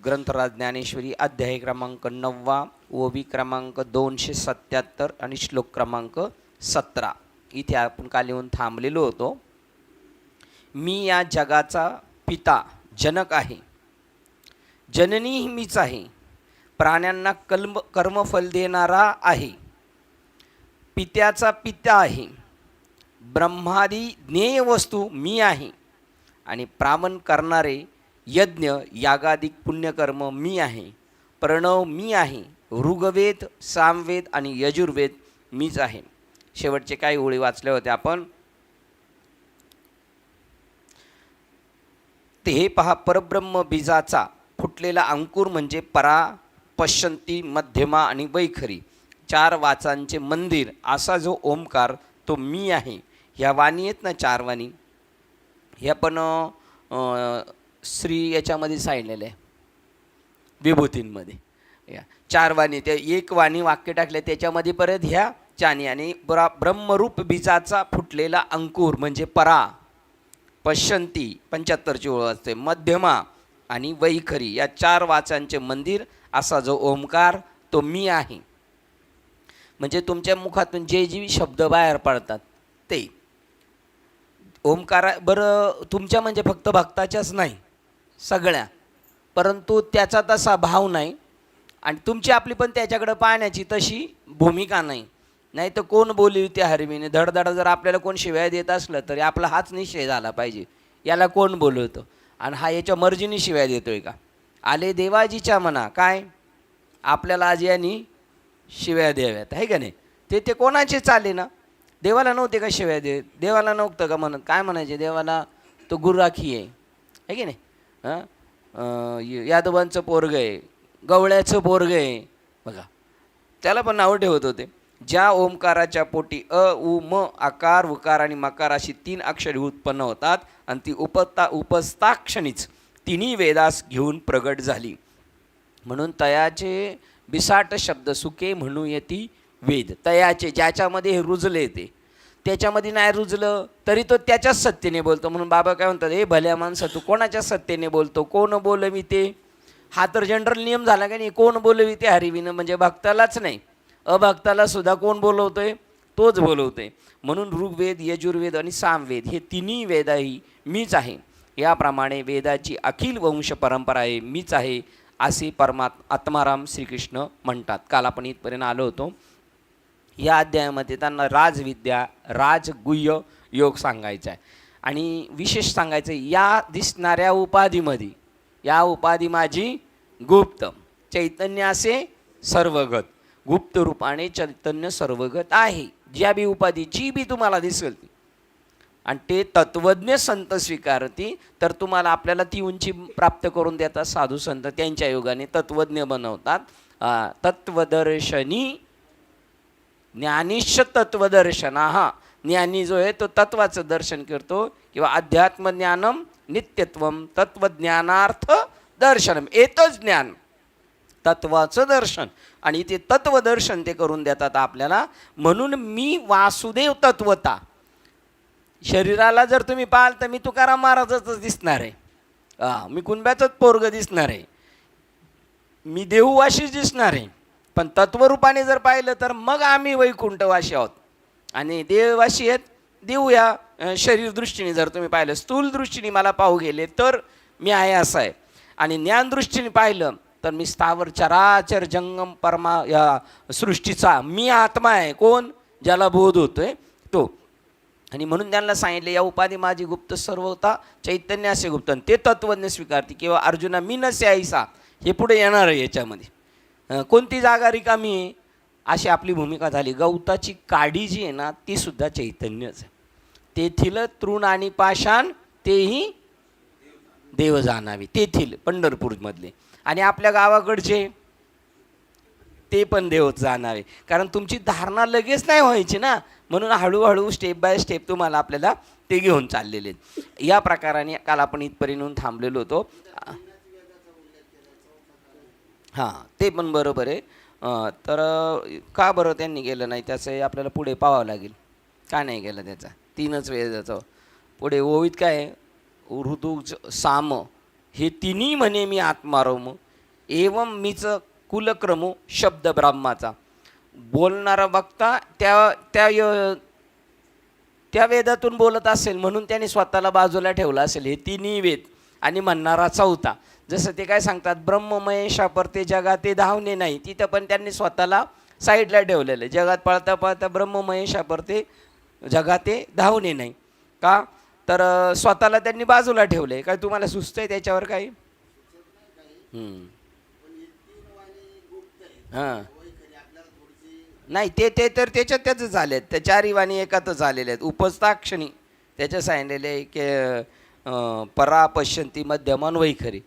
ग्रंथराज ज्ञानेश्वरी अध्याय क्रमांक 9 ओवी क्रमांक 277 आणि श्लोक क्रमांक 17 इथे आपण काल येऊन थांबलेलो होतो. मी या जगाचा पिता जनक आहे, जननी मीच आहे, प्राण्यांना कर्मफल देणारा आहे, पित्याचा पिता आहे, ब्रह्मादी ज्ञेय वस्तू मी आहे आणि प्रामण करणारे यज्ञ यागादिक पुण्यकर्म मी आहे, प्रणव मी आहे, ऋग्वेद सामवेद आणि यजुर्वेद मीच आहे. शेवटचे काही ओळी वाचले होते आपण. ते हे पहा, परब्रह्म बीजाचा फुटलेला अंकुर म्हणजे परा, पश्यंती, मध्यमा आणि वैखरी 4 वाचांचे मंदिर असा जो ओमकार तो मी आहे. ह्या वाणी आहेत ना 4 वाणी, ह्या पण श्री याच्यामध्ये सांगितलेलं आहे विभूतींमध्ये. या 4 वाणी, त्या एक वाणी वाक्य टाकले त्याच्यामध्ये परत ह्या चानी. आणि ब्रह्मरूप बीजाचा फुटलेला अंकुर म्हणजे परा, पश्यंती 75ची ओळ असते, मध्यमा आणि वैखरी या 4 वाचांचे मंदिर असा जो ओमकार तो मी आहे. म्हणजे तुमच्या मुखातून जे जे शब्द बाहेर पडतात ते ओमकारा. बरं, तुमच्या म्हणजे फक्त भक्ताच्याच नाही, सगळ्या, परंतु त्याचा तसा भाव नाही आणि तुमची आपली पण त्याच्याकडे पाहण्याची तशी भूमिका नाही. नाही तर कोण बोलवी त्या हरवीने धडधड जर आपल्याला कोण शिव्या देत असलं तरी आपला हाच निश्चय झाला पाहिजे, याला कोण बोलवतं आणि हा याच्या मर्जीने शिव्या देतोय का. आले देवाजीच्या मना, काय आपल्याला आज यांनी शिव्या द्याव्यात आहे का नाही. ते कोणाचे चाले ना. देवाला नव्हते का शिव्या देत, देवाला नव्हतं का म्हणत, काय म्हणायचे देवाला, तो गुरुराखी आहे की नाही. यादवांचं पोरग आहे, गवळ्याचं पोरग आहे, बघा त्याला पण नावं ठेवत होते. ज्या ओमकाराच्या पोटी अ उ म आकार उकार आणि मकार अशी 3 अक्षरे उत्पन्न होतात आणि ती उपस्थाक्षणीच तिन्ही वेदास घेऊन प्रगट झाली. म्हणून तयाचे बिसाट शब्द सुके म्हणू येती वेद. तयाचे ज्याच्यामध्ये हे रुजले ते, त्याच्यामध्ये नाही रुजलं तरी तो त्याच्याच सत्तेने बोलतो. म्हणून बाबा काय म्हणतात, हे भल्या माणसं तू कोणाच्या सत्तेने बोलतो, कोण बोलवी ते. हा तर जनरल नियम झाला का नाही, कोण बोलवी ते हरिविनं, म्हणजे भक्तालाच नाही अभक्ताला सुद्धा कोण बोलवतोय, तोच बोलवतोय. म्हणून ऋग्वेद, यजुर्वेद आणि सामवेद हे तिन्ही वेदही मीच आहे. याप्रमाणे वेदाची अखिल वंश परंपरा आहे मीच आहे असे आत्माराम श्रीकृष्ण म्हणतात. काल आपण इथपर्यंत आलो होतो. या अध्यायामध्ये त्यांना राजविद्या, राजगुह्य योग सांगायचा आहे आणि विशेष सांगायचं या दिसणाऱ्या उपाधीमध्ये, या उपाधी माझी गुप्त, चैतन्य असे सर्वगत, गुप्त रूपाने चैतन्य सर्वगत आहे. ज्या बी उपाधीची बी तुम्हाला दिसेल ती आणि ते तत्वज्ञ संत स्वीकारती तर तुम्हाला आपल्याला ती उंची प्राप्त करून देतात. साधू संत त्यांच्या योगाने तत्वज्ञ बनवतात. तत्वदर्शनी ज्ञानिश तत्वदर्शना. हा ज्ञानी जो आहे तो तत्वाचं दर्शन करतो किंवा अध्यात्मज्ञानम नित्यत्वम तत्वज्ञानार्थ दर्शनम. येतच ज्ञान तत्वाचं दर्शन आणि ते तत्वदर्शन ते करून देतात आपल्याला. म्हणून मी वासुदेव तत्वता. शरीराला जर तुम्ही पाहाल तर मी तुकाराम महाराजच दिसणार आहे, मी कुंब्याचंच पोरग दिसणार आहे, मी देहवाशीच दिसणार आहे. पण तत्वरूपाने जर पाहिलं तर मग आम्ही वैकुंठवाशी आहोत आणि देववाशी आहेत. देऊ या शरीर दृष्टीने जर तुम्ही पाहिलं, स्थूल दृष्टीने मला पाहू गेले तर मी आहे असं आहे. आणि ज्ञानदृष्टीने पाहिलं तर मी स्थावर चराचर जंगम परमा या सृष्टीचा मी आत्मा आहे. कोण? ज्याला बोध होतोय तो. आणि म्हणून त्यांना सांगितले या उपाधी माझी गुप्त सर्व होता, चैतन्य असे गुप्त. आणि ते तत्वज्ञ स्वीकारते किंवा अर्जुना मी नसे ऐसा हे पुढे येणार आहे. याच्यामध्ये कोणती जागा रिकामी आहे अशी आपली भूमिका झाली. गवताची काडी जी आहे ना ती सुद्धा चैतन्यच आहे. तेथील तृण आणि पाषाण तेही देव जाणावे, तेथील पंढरपूरमधले. आणि आपल्या गावाकडचे ते पण देवच जाणावे. कारण तुमची धारणा लगेच नाही व्हायची ना, म्हणून हळूहळू स्टेप बाय स्टेप तुम्हाला आपल्याला ते घेऊन चाललेले आहेत. या प्रकाराने काल आपण इथपर्यंत थांबलेलो होतो. हां, ते पण बरोबर आहे. तर का बरं त्यांनी गेलं नाही त्याचं आपल्याला पुढे पाहावं लागेल. का नाही गेलं त्याचा 3च वेळेचं पुढे ओवीत काय ऋतू साम हे तिन्ही म्हणे मी आत्मारम एवं मीच कुलक्रमो शब्द ब्राह्माचा. बोलणारा वक्ता त्या त्या त्या वेदातून बोलत असेल म्हणून त्याने स्वतःला बाजूला ठेवलं असेल. हे तिन्ही वेद आणि म्हणणारा चौथा. जसं ते काय सांगतात, ब्रह्ममहेशा परते जगाते धावणे नाही, तिथं पण त्यांनी स्वतःला साईडला ठेवलेलं. जगात पळता पळता ब्रह्ममहेशा परते जगाते धावणे नाही. का तर स्वतःला त्यांनी बाजूला ठेवले. काय तुम्हाला सुचत आहे त्याच्यावर काही? हां नाही, ते ते तर त्याच्यात त्याच झाले आहेत. त्या चारी वाणी एकातच झालेले आहेत. उपस्थाक्षणी त्याच्या सांगितलेले की परा पश्यंती मध्यमान वैखरी,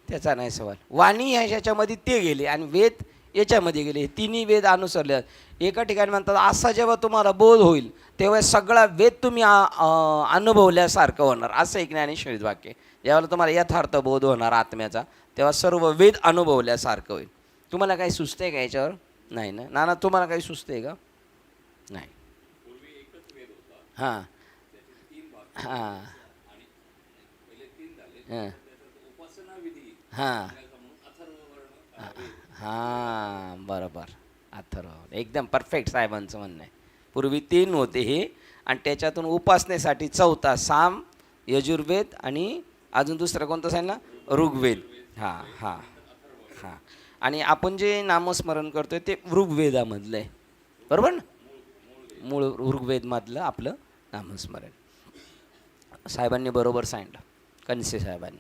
त्याचा नाही सवाल. वाणी ह्याच्यामध्ये ते गेले आणि वेद याच्यामध्ये गेले. तिन्ही वेद अनुसरले. एका ठिकाणी म्हणतात असा जेव्हा तुम्हाला बोध होईल तेव्हा सगळा वेद तुम्ही अनुभवल्यासारखं होणार, असं एक ज्ञानेश्वरी वाक्य. ज्यावेळेला तुम्हाला यथार्थ बोध होणार आत्म्याचा तेव्हा सर्व वेद अनुभवल्यासारखं होईल. तुम्हाला काही सुचतंय का याच्यावर? नाही ना. नाना तुम्हाला काही सुचतंय का? नाही. हां हां हां हां बरोबर. अथर्व एकदम परफेक्ट साहेबांचं म्हणणं आहे. पूर्वी 3 होते हे आणि त्याच्यातून उपासनेसाठी चौथा साम यजुर्वेद आणि अजून दुसरं कोणतं सांगितलं? ऋग्वेद. हां हां हां. आणि आपण जे नामस्मरण करतोय ते ऋग्वेदामधलं आहे, बरोबर ना? मूळ ऋग्वेदमधलं आपलं नामस्मरण. साहेबांनी बरोबर सांगितलं, कनसे साहेबांनी.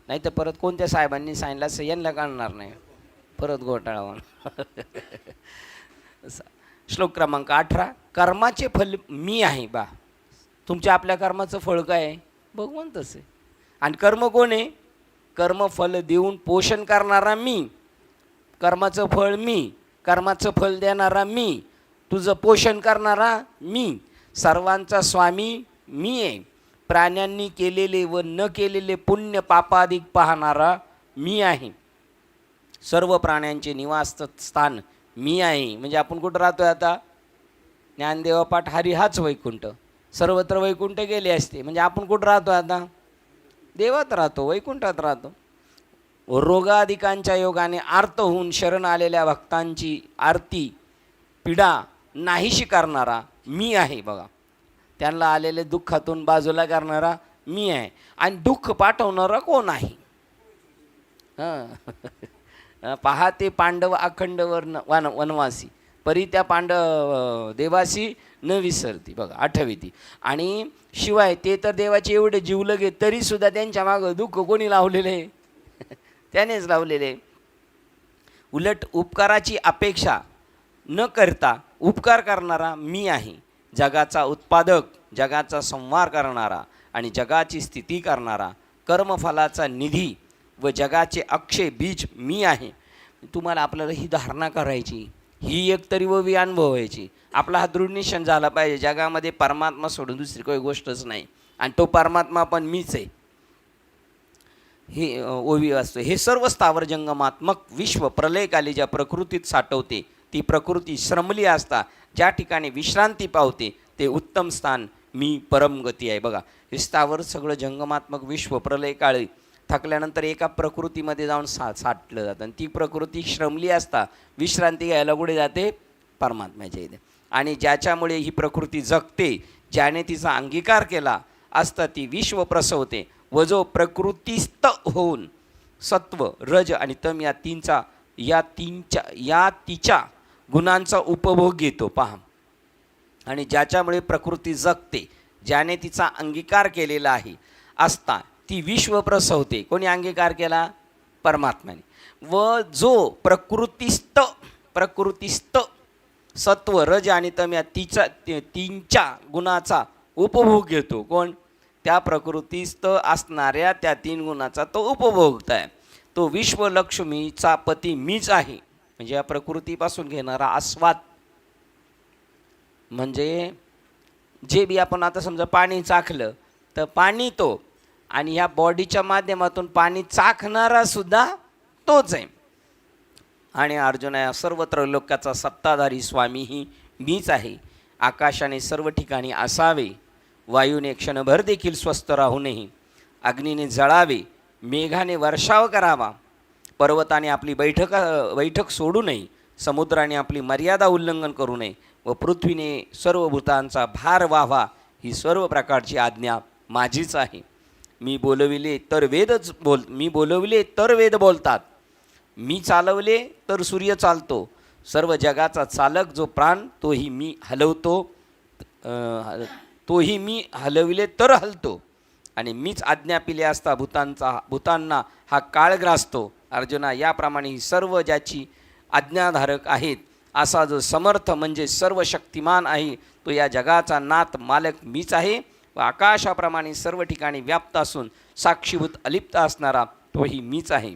नाही तर परत कोणत्या साहेबांनी सांगितलं असं यांना कळणार नाही, परत घोटाळा होणार. श्लोक क्रमांक 18. कर्माचे फल मी आहे बा. तुमच्या आपल्या कर्माचं फळ काय आहे? भगवंतच आहे. आणि कर्म कोण आहे? कर्मफल देऊन पोषण करणारा मी. कर्माचं फळ मी, कर्माचं फल देणारा मी, तुझं पोषण करणारा मी, सर्वांचा स्वामी मी आहे. प्राण्यांनी केलेले व न केलेले पुण्य पापाधिक पाहणारा मी आहे. सर्व प्राण्यांचे निवासस्थान मी आहे. म्हणजे आपण कुठं राहतोय आता? ज्ञानदेवपाठ हरी हाच वैकुंठ. सर्वत्र वैकुंठ गेले असते म्हणजे आपण कुठं राहतो आता? देवात राहतो, वैकुंठात राहतो. रोगाधिकांच्या योगाने आर्त होऊन शरण आलेल्या भक्तांची आरती पीडा नाहीशी करणारा मी आहे बघा. त्यांना आलेले दुःखातून बाजूला करणारा मी आहे. आणि दुःख पाठवणारा कोण आहे? हां पहा ते पांडव अखंड वनवासी परी त्या देवासी न विसरती बघा, आठविती. आणि शिवाय ते तर देवाचे एवढे जीव लगे तरीसुद्धा त्यांच्या मागं दुःख कोणी लावलेले आहे? त्यानेच लावलेले. उलट उपकाराची अपेक्षा न करता उपकार करणारा मी आहे. जगाचा उत्पादक, जगाचा संहार करणारा आणि जगाची स्थिती करणारा, कर्मफलाचा निधी व जगाचे अक्षय बीज मी आहे. तुम्हाला आपल्याला ही धारणा करायची, ही एक तरी व अनुभवायची. आपला हा दृढनिश्चय झाला पाहिजे, जगामध्ये परमात्मा सोडून दुसरी काही गोष्टच नाही आणि तो परमात्मा पण मीच आहे. हे ओवी असतो. हे सर्व स्थावर जंगमात्मक विश्व प्रलयकाली ज्या प्रकृतीत साठवते ती प्रकृती श्रमली असता ज्या ठिकाणी विश्रांती पावते ते उत्तम स्थान मी परमगती आहे. बघा हे स्थावर सगळं जंगमात्मक विश्व प्रलयकाळी थकल्यानंतर एका प्रकृतीमध्ये जाऊन साठलं जातं आणि ती प्रकृती श्रमली असता विश्रांती घ्यायला कुठे जाते? परमात्म्याच्या इथे. आणि ज्याच्यामुळे ही प्रकृती जगते, ज्याने तिचा अंगीकार केला असता ती विश्व प्रसवते व जो प्रकृतीस्थ होऊन सत्व रज आणि तम या तिच्या गुणांचा उपभोग घेतो पहा. आणि ज्याच्यामुळे प्रकृती जगते, ज्याने तिचा अंगीकार केलेला आहे असता ती विश्व प्रसवते. कोणी अंगीकार केला? परमात्म्याने. व जो प्रकृतीस्थ सत्व रज आणि तम या तीनच्या गुणाचा उपभोग घेतो. कोण? त्या प्रकृतीस्थ असणाऱ्या त्या 3 गुणाचा तो उपभोगताय. तो विश्वलक्ष्मीचा पती मीच आहे. म्हणजे या प्रकृतीपासून घेणारा आस्वाद. म्हणजे जे बी आपण आता समजा पाणी चाखलं तर पाणी तो आणि ह्या बॉडीच्या माध्यमातून पाणी चाखणारा सुद्धा तोच आहे. आणि अर्जुन या सर्वत्र लोकाचा सत्ताधारी स्वामीही मीच आहे. आकाशाने सर्व ठिकाणी असावे, वायूने क्षणभर देखील स्वस्थ राहू नये, अग्नीने जळावे, मेघाने वर्षाव करावा, पर्वताने आपली बैठक सोडू नये, समुद्राने आपली मर्यादा उल्लंघन करू नये व पृथ्वीने सर्व भूतांचा भार व्हावा, ही सर्व प्रकारची आज्ञा माझीच आहे. मी बोलविले तर वेद बोलतात, मी चालवले तर सूर्य चालतो. सर्व जगाचा चालक जो प्राण तोही मी हलवतो, तोही मी हलविले तर हलतो. आणि मीच आज्ञा पिले असता भूतांना हा काळ ग्रासतो. अर्जुना, याप्रमाणे ही सर्व ज्याची आज्ञाधारक आहेत असा जो समर्थ म्हणजे सर्व शक्तिमान आहे, तो या जगाचा नाथ मालक मीच आहे व आकाशाप्रमाणे सर्व ठिकाणी व्याप्त असून साक्षीभूत अलिप्त असणारा तोही मीच आहे.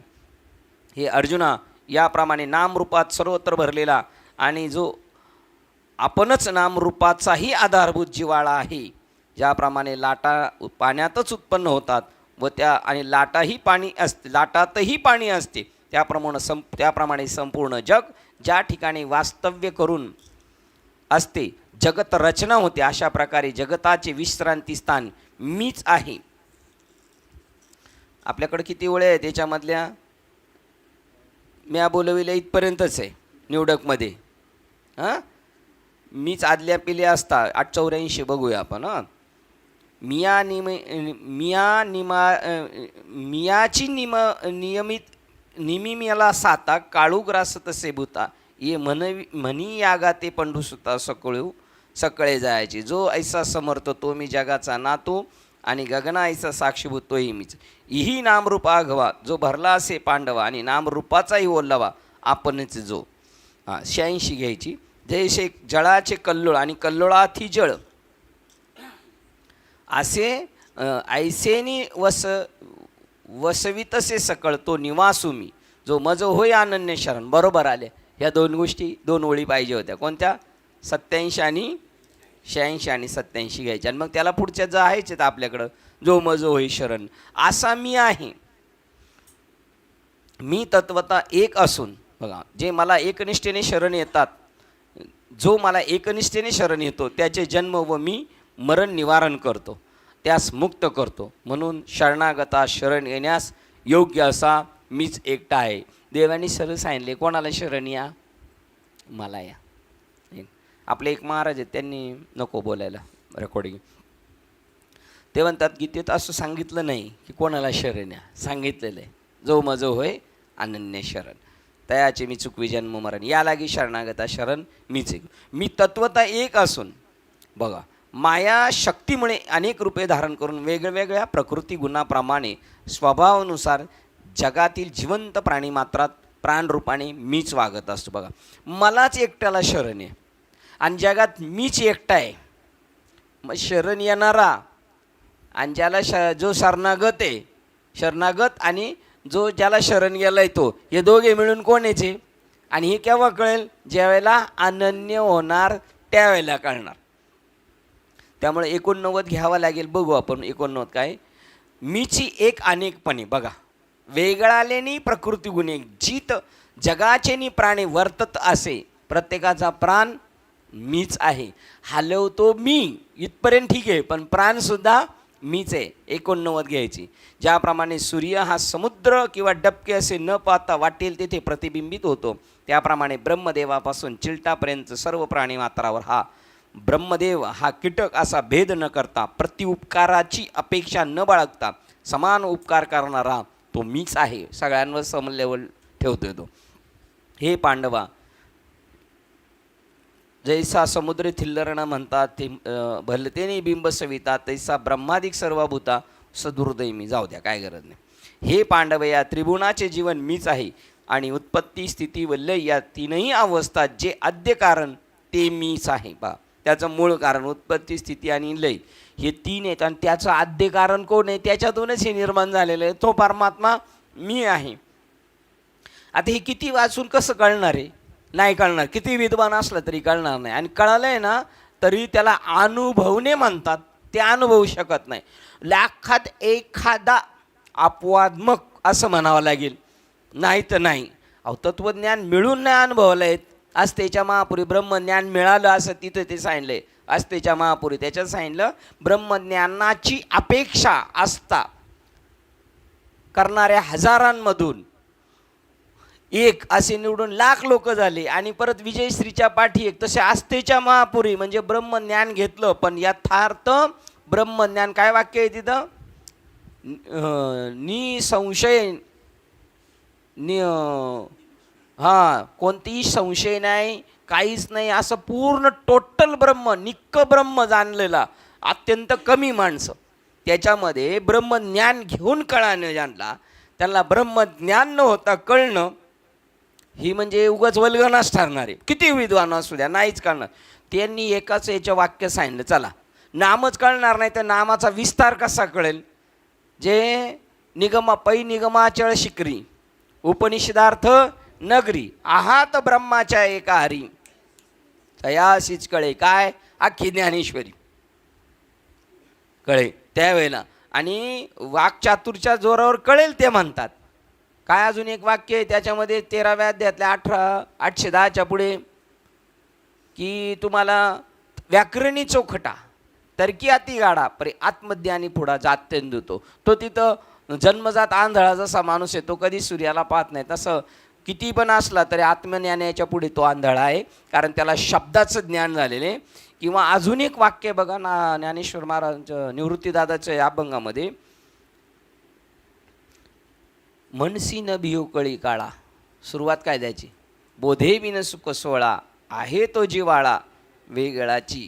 हे अर्जुना, याप्रमाणे नामरूपात सर्वत्र भरलेला आणि जो आपणच नामरूपाचाही आधारभूत जिव्हाळा आहे, ज्याप्रमाणे लाटा पाण्यातच उत्पन्न होतात व लाटातही पाणी असते, त्याप्रमाणे संपूर्ण जग ज्या ठिकाणी वास्तव्य करून असते, जगत रचना होते, अशा प्रकारे जगताचे विश्रांती स्थान मीच आहे. आपल्याकडे किती ओळ्या आहेत त्याच्यामधल्या? म्या बोलविल्या इथपर्यंतच आहे निवडकमध्ये. मीच आदल्या पिल्या असता 884 बघूया आपण. मियाची नियमित निमिम्याला साता काळू ग्रास तसे भूता ये म्हणी यागा ते पंडुसुता सकळे जायचे. जो ऐसा समर्थ तो मी जगाचा नातो आणि गगना ऐसा साक्षीभूत तोही मीच. इही नामरूप आघवा जो भरला असे पांडवा आणि नामरूपाचाही ओलावा आपणच जो. 86 घ्यायची. जैसे जळाचे कल्लोळ आणि कल्लोळाथी जळ असे ऐसेनी वसवितसे सकळ तो निवासू मी जो मज होय अनन्य शरण. बरोबर आले. ह्या दोन गोष्टी 2 ओळी पाहिजे होत्या. कोणत्या? 87 आणि 86 आणि 87 घ्यायच्या. आणि मग त्याला पुढच्या जे आहेच आहेत आपल्याकडं, जो मज होय शरण असा मी आहे. मी तत्वता एक असून, बघा, जे मला एकनिष्ठेने शरण येतात, जो मला एकनिष्ठेने शरण येतो त्याचे जन्म व मी मरण निवारण करतो, त्यास मुक्त करतो. म्हणून शरणागता शरण येण्यास योग्य असा मीच एकटा आहे. देवाने सरळ सांगितले, कोणाला शरण या? मला या. आपले एक महाराज आहेत, त्यांनी नको बोलायला रेकॉर्डिंग. ते म्हणतात गीतेत असं सांगितलं नाही की कोणाला शरण या, सांगितलेलं आहे जो मज होय अनन्य शरण तयाचे मी चुकवी जन्म मरण या लागी शरणागता शरण मीच एक. मी तत्वता एक असून, बघा, माया शक्तीमुळे अनेक रूपे धारण करून वेगवेगळ्या प्रकृती गुणाप्रमाणे स्वभावानुसार जगातील जिवंत प्राणी मात्रात प्राणरूपाने मीच वागत असतो. बघा, मलाच एकट्याला शरण आहे आणि जगात मीच एकटा आहे. मग शरण येणारा आणि ज्याला जो शरणागत आहे, शरणागत आणि जो ज्याला शरण गेलाय तो, हे दोघे मिळून कोण यायचे? आणि हे केव्हा कळेल? ज्यावेळेला अनन्य होणार त्यावेळेला कळणार. त्यामुळे 89 घ्यावा लागेल. बघू आपण 89 काय. मीची एक अनेकपणे, बघा, वेगळालेनी प्रकृती गुणे जित जगाचेनी प्राणी वर्तत असे प्रत्येकाचा प्राण मीच आहे. हलवतो मी इथपर्यंत ठीक आहे, पण प्राणसुद्धा मीच आहे. 89 घ्यायची. ज्याप्रमाणे सूर्य हा समुद्र किंवा डबके असे न पाहता वाटेल तेथे प्रतिबिंबित होतो, त्याप्रमाणे ब्रह्मदेवापासून चिलटापर्यंत सर्व प्राणी मात्रावर हा ब्रह्मदेव हा कीटक असा भेद न करता प्रतिउपकाराची अपेक्षा न बाळगता समान उपकार करणारा तो मीच आहे. सगळ्यांवर समलेवर ठेवतोय तो. हे पांडवा, जैसा समुद्र थिल्लरणं म्हणतात ते भलतेने बिंब सविता तैसा ब्रह्मादिक सर्वभूता सदुर्दय मी. जाऊ द्या, काय गरज नाही. हे पांडव, या त्रिभुवनाचे जीवन मीच आहे आणि उत्पत्ती स्थिती व लय या तीनही अवस्था जे आद्य कारण ते मीच आहे. बा, त्याचं मूळ कारण उत्पत्ती स्थिती आणि लय हे 3 आहेत आणि त्याचं आद्य कारण कोण आहे? त्याच्यातूनच हे निर्माण झालेलं आहे, तो परमात्मा मी आहे. आता हे किती वाचून कसं कळणार आहे? नाही कळणार. किती विद्वान असलं तरी कळणार नाही. आणि कळलं आहे ना तरी त्याला अनुभवणे म्हणतात, ते अनुभवू शकत नाही. लाखात एखादा अपवादमक असं म्हणावं लागेल, नाही तर नाही. अहो, तत्त्वज्ञान मिळून नाही अनुभवलं आहेत. अस्तेच्या महापुरी ब्रह्मज्ञान मिळालं असं तिथं ते सांगितलं आहे. अस्तेच्या महापुरी त्याच्यात सांगितलं, ब्रह्मज्ञानाची अपेक्षा असता करणाऱ्या हजारांमधून एक असे निवडून लाख लोक झाले आणि परत विजयश्रीच्या पाठी एक. तसे आस्थेच्या महापुरी म्हणजे ब्रह्मज्ञान घेतलं, पण यथार्थ ब्रह्मज्ञान काय वाक्य आहे तिथं? निसंशय कोणतीही संशय नाही, काहीच नाही, असं पूर्ण टोटल ब्रह्म, निक्क ब्रह्म जाणलेला अत्यंत कमी माणसं. त्याच्यामध्ये ब्रह्मज्ञान घेऊन कळानं ज्यांना, त्यांना ब्रह्मज्ञान न होता कळणं ही म्हणजे उगाच वल्गनाच ठरणार आहे. किती विद्वान असू द्या, नाहीच कळणार. त्यांनी एकाच याचं वाक्य सांगितलं, चला नामच कळणार नाही तर नामाचा विस्तार कसा कळेल? जे पै निगमाचळ शिकरी उपनिषदार्थ नगरी आहात ब्रह्माच्या एका हरी तयाशीच कळे. काय? अख्खी ज्ञानेश्वरी कळे त्यावेळेला. आणि वाक्चातुरच्या जोरावर कळेल ते म्हणतात. काय अजून एक वाक्य आहे त्याच्यामध्ये 13व्या अध्यायातल्या 810च्या पुढे की तुम्हाला व्याकरणी चौखटा तर्की अति गाडा परे आत्मज्ञानी पुढा जात्यंत होतो. तो तिथं जन्मजात आंधळा जसा माणूस आहे, तो कधी सूर्याला पाहत नाही, तसं किती पण असला तरी आत्मज्ञानाच्या पुढे तो आंधळा आहे, कारण त्याला शब्दाचं ज्ञान झालेले. किंवा अजून एक वाक्य बघा ना ज्ञानेश्वर महाराज निवृत्तीदादाच्या या अभंगामध्ये, मनसी न भियो कळी काळा. सुरुवात काय द्यायची? बोधे विन सुख सोळा आहे तो जिवाळा वेगळाची.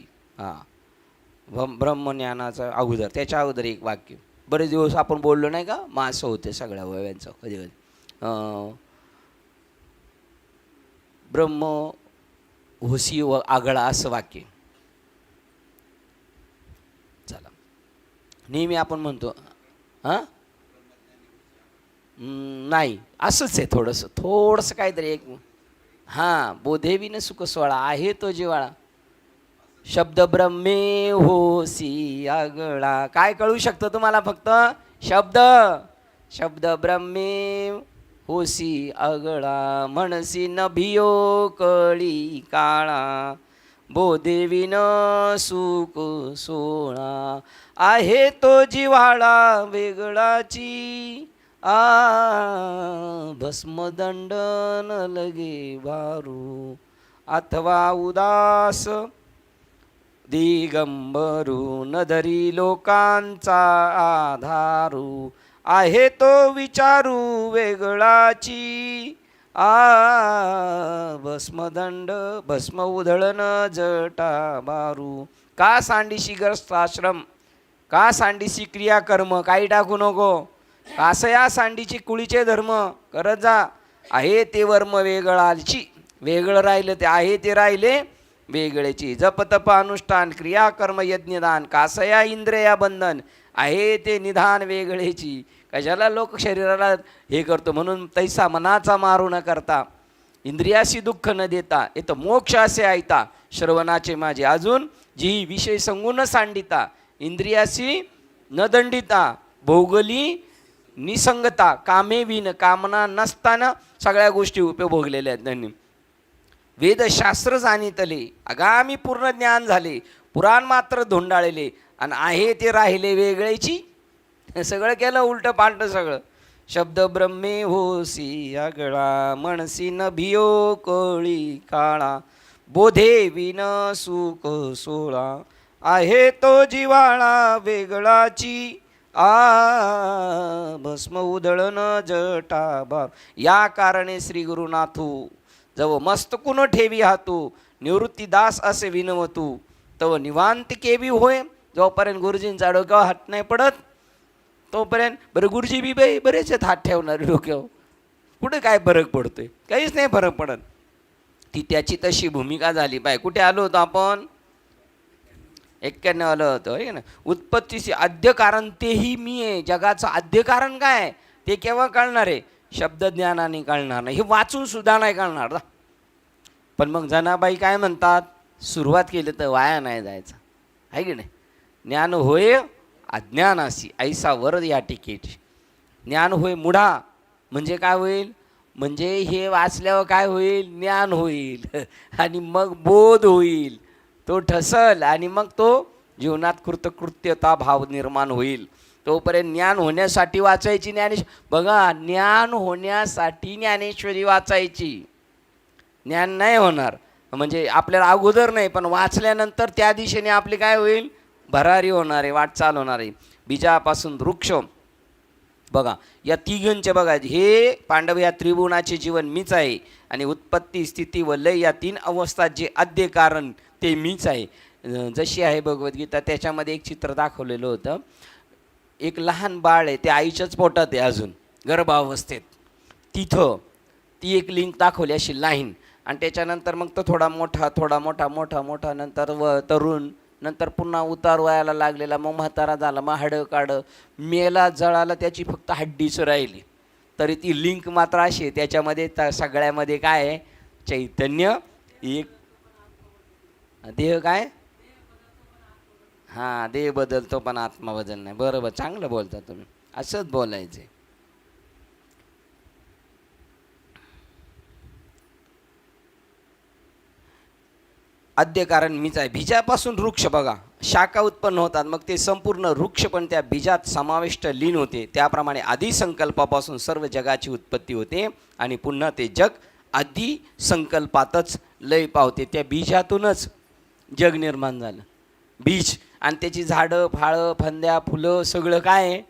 ब्रह्मज्ञानाचा अगोदर, त्याच्या अगोदर एक वाक्य. बरेच दिवस आपण बोललो नाही का, मास होते सगळ्या वयांचं कधी कधी. ब्रह्म होसी व आगळा असं वाक्य. चला नेहमी आपण म्हणतो नाही, असंच आहे थोडंसं काहीतरी एक. बोधेविन सुख सोळा आहे तो जिवाळा शब्द ब्रह्मे होसी आगळा. काय कळू शकतं तुम्हाला? फक्त शब्द ब्रह्मे होसी आगळा म्हणसी न भियो कळी काळा बोधेविन सुख सोळा आहे तो जिव्हाळा वेगळाची भस्मदंड न लगे भारू अथवा उदास दिगंबरू न धरी लोकांचा आधारू आहे तो विचारू वेगळाची भस्मदंड भस्म उधळण जटा बारू. का सांडीशी ग्रस्त आश्रम, का सांडीशी क्रियाकर्म काही टाकू नको, कासया सांडीची कुळीचे धर्म करत जा. आहे ते वर्म वेगळाची, वेगळं राहिलं ते आहे ते राहिले वेगळेची. जप तप अनुष्ठान क्रियाकर्म यज्ञदान कासया इंद्रिया बंधन आहे ते निधान वेगळेची. कशाला लोक शरीराला हे करतो म्हणून तैसा मनाचा मारू न करता इंद्रियाशी दुःख न देता येतं मोक्ष असे ऐता श्रवणाचे माझे. अजून जी विषय संगून सांडिता इंद्रियाशी न दंडिता भोगली निसंगता कामे विन कामना नसताना सगळ्या गोष्टी उपभोगलेल्या आहेत त्यांनी. वेदशास्त्र जाणितले आगामी पूर्ण ज्ञान झाले पुराण मात्र धोंडाळले आणि आहे ते राहिले वेगळेची. सगळं केलं उलटं पालटं सगळं. शब्द ब्रह्मे होसी आगळा म्हणसी न भियो कळी काळा बोधे विन सुख सोळा आहे तो जिवाळा वेगळाची भस्म उधळण जटा बार. या कारणे श्री गुरुनाथू जव मस्तकुन ठेवी हातू निवृत्तीदास असे विनवतू तव निवांत केवी होय. जोपर्यंत गुरुजींचा डोक्यावर हात नाही पडत तोपर्यंत. बरं गुरुजी बी बाई बरेच आहेत हात ठेवणारे डोक्यावर, कुठे काय फरक पडतोय? काहीच नाही फरक पडत. ती त्याची तशी भूमिका झाली पाहिजे. कुठे आलो होतो आपण? 91 आलं होतं आहे ना. उत्पत्तीचे आद्य कारण तेही मी आहे. जगाचं आद्य कारण काय ते केव्हा कळणार आहे? शब्दज्ञानाने कळणार नाही, हे वाचून सुद्धा नाही कळणार. पण मग जनाबाई काय म्हणतात? सुरुवात केली तर वाया नाही जायचं आहे की नाही. ज्ञान होय अज्ञानासी ऐसा वरद या टिकेट. ज्ञान होय मुढा म्हणजे काय होईल? म्हणजे हे वाचल्यावर काय होईल? ज्ञान होईल आणि मग बोध होईल, तो ठसल आणि मग तो जीवनात कृतकृत्यता भाव निर्माण होईल. तोपर्यंत ज्ञान होण्यासाठी वाचायची बघा, ज्ञान होण्यासाठी ज्ञानेश्वरी वाचायची. ज्ञान नाही होणार म्हणजे आपल्याला अगोदर नाही, पण वाचल्यानंतर त्या दिशेने आपली काय होईल, भरारी होणार आहे, वाटचाल होणार आहे. बीजापासून वृक्ष. बघा या तिघांचे बघा, हे पांडव या त्रिभुवनाचे जीवन मीच आहे आणि उत्पत्ती स्थिती व लय या 3 अवस्था जे आद्य कारण ते मीच आहे. जशी आहे भगवद्गीता, त्याच्यामध्ये एक चित्र दाखवलेलं होतं. एक लहान बाळ आहे, ते आईच्याच पोटात आहे अजून गर्भावस्थेत. तिथं ती एक लिंक दाखवली अशी लाईन, आणि त्याच्यानंतर मग तो थोडा मोठा थोडा मोठा मोठा मोठा नंतर तरुण, नंतर पुन्हा उतार वयाला लागलेला, मग म्हातारा झाला, मग हाडं काढं मेला जळाला, त्याची फक्त हड्डीच राहिली. तरी ती लिंक मात्र अशी आहे, त्याच्यामध्ये सगळ्यामध्ये काय आहे, चैतन्य एक. देह काय, हां देह बदलतो पण आत्मा बदल नाही. बरोबर, चांगलं बोलता तुम्ही, असंच बोलायचे. आद्य कारण मीच आहे. बीजापासून वृक्ष बघा, शाखा उत्पन्न होतात, मग ते संपूर्ण वृक्ष पण त्या बीजात समाविष्ट लीन होते. त्याप्रमाणे आधी संकल्पापासून सर्व जगाची उत्पत्ती होते आणि पुन्हा ते जग आधी संकल्पातच लय पावते. त्या बीजातूनच जग निर्माण झालं. बीज आणि त्याची झाडं फाळं फांद्या फुलं सगळं काय आहे,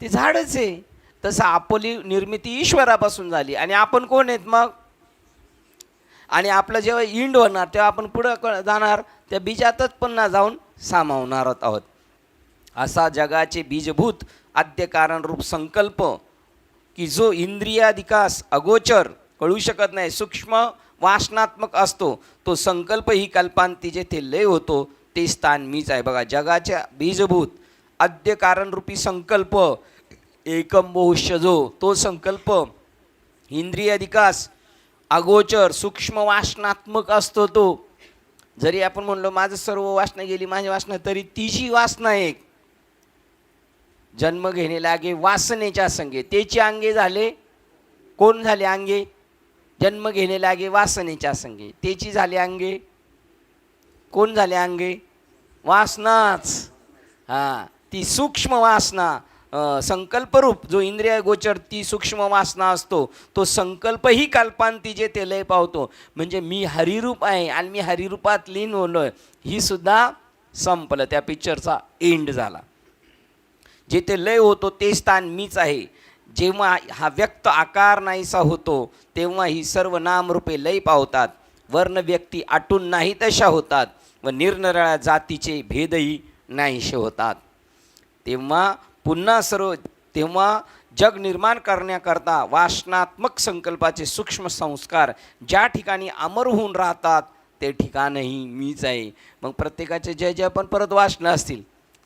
ते झाडच आहे. तसं आपली निर्मिती ईश्वरापासून झाली आणि आपण कोण आहेत मग, आणि आपलं जेव्हा इंड होणार तेव्हा आपण पुढं जाणार, त्या बीजातच पुन्हा जाऊन सामावणार आहोत. असा जगाचे बीजभूत आद्य कारण रूप संकल्प की जो इंद्रियाधिकास अगोचर कळू शकत नाही, सूक्ष्म वासनात्मक असतो, तो संकल्प ही कल्पांती जेथे लय होतो ते स्थान मीच आहे. बघा, जगाच्या बीजभूत आद्य कारण रूपी संकल्प एकम बहुष्य, जो तो संकल्प इंद्रियाधिकास अगोचर सूक्ष्म वासनात्मक असतो. तो जरी आपण म्हणलो माझं सर्व वासना गेली, माझी वासना, तरी तिची वासना एक. जन्म घेणे लागे वासनेच्या संगे, त्याची अंगे झाले, कोण झाले अंगे, जन्म घेणे लागे वासनेच्या संगे, त्याची झाले अंगे, कोण झाले अंगे, वासनाच. हां, ती सूक्ष्म वासना संकल्परूप जो इंद्रिय गोचर ती सूक्ष्म वासना असतो, तो संकल्पही कल्पांती जे ते लय पावतो. म्हणजे मी हरिरूप आहे आणि मी हरिरूपात लीन होलोय, ही सुद्धा संपलं. त्या पिक्चरचा एंड झाला. जेथे लय होतो ते स्थान मीच आहे. जेव्हा हा व्यक्त आकार नाहीसा होतो तेव्हा ही सर्व नामरूपे लय पावतात. वर्ण व्यक्ती आटून नाही तशा होतात व निरनिराळ्या जातीचे भेदही नाहीसे होतात. तेव्हा जग निर्माण करण्याकरता वासनात्मक संकल्पाचे सूक्ष्म संस्कार ज्या ठिकाणी अमर होऊन राहतात ते ठिकाणही मीच आहे. मग प्रत्येकाचे ज्या ज्या पण परत वासना असतील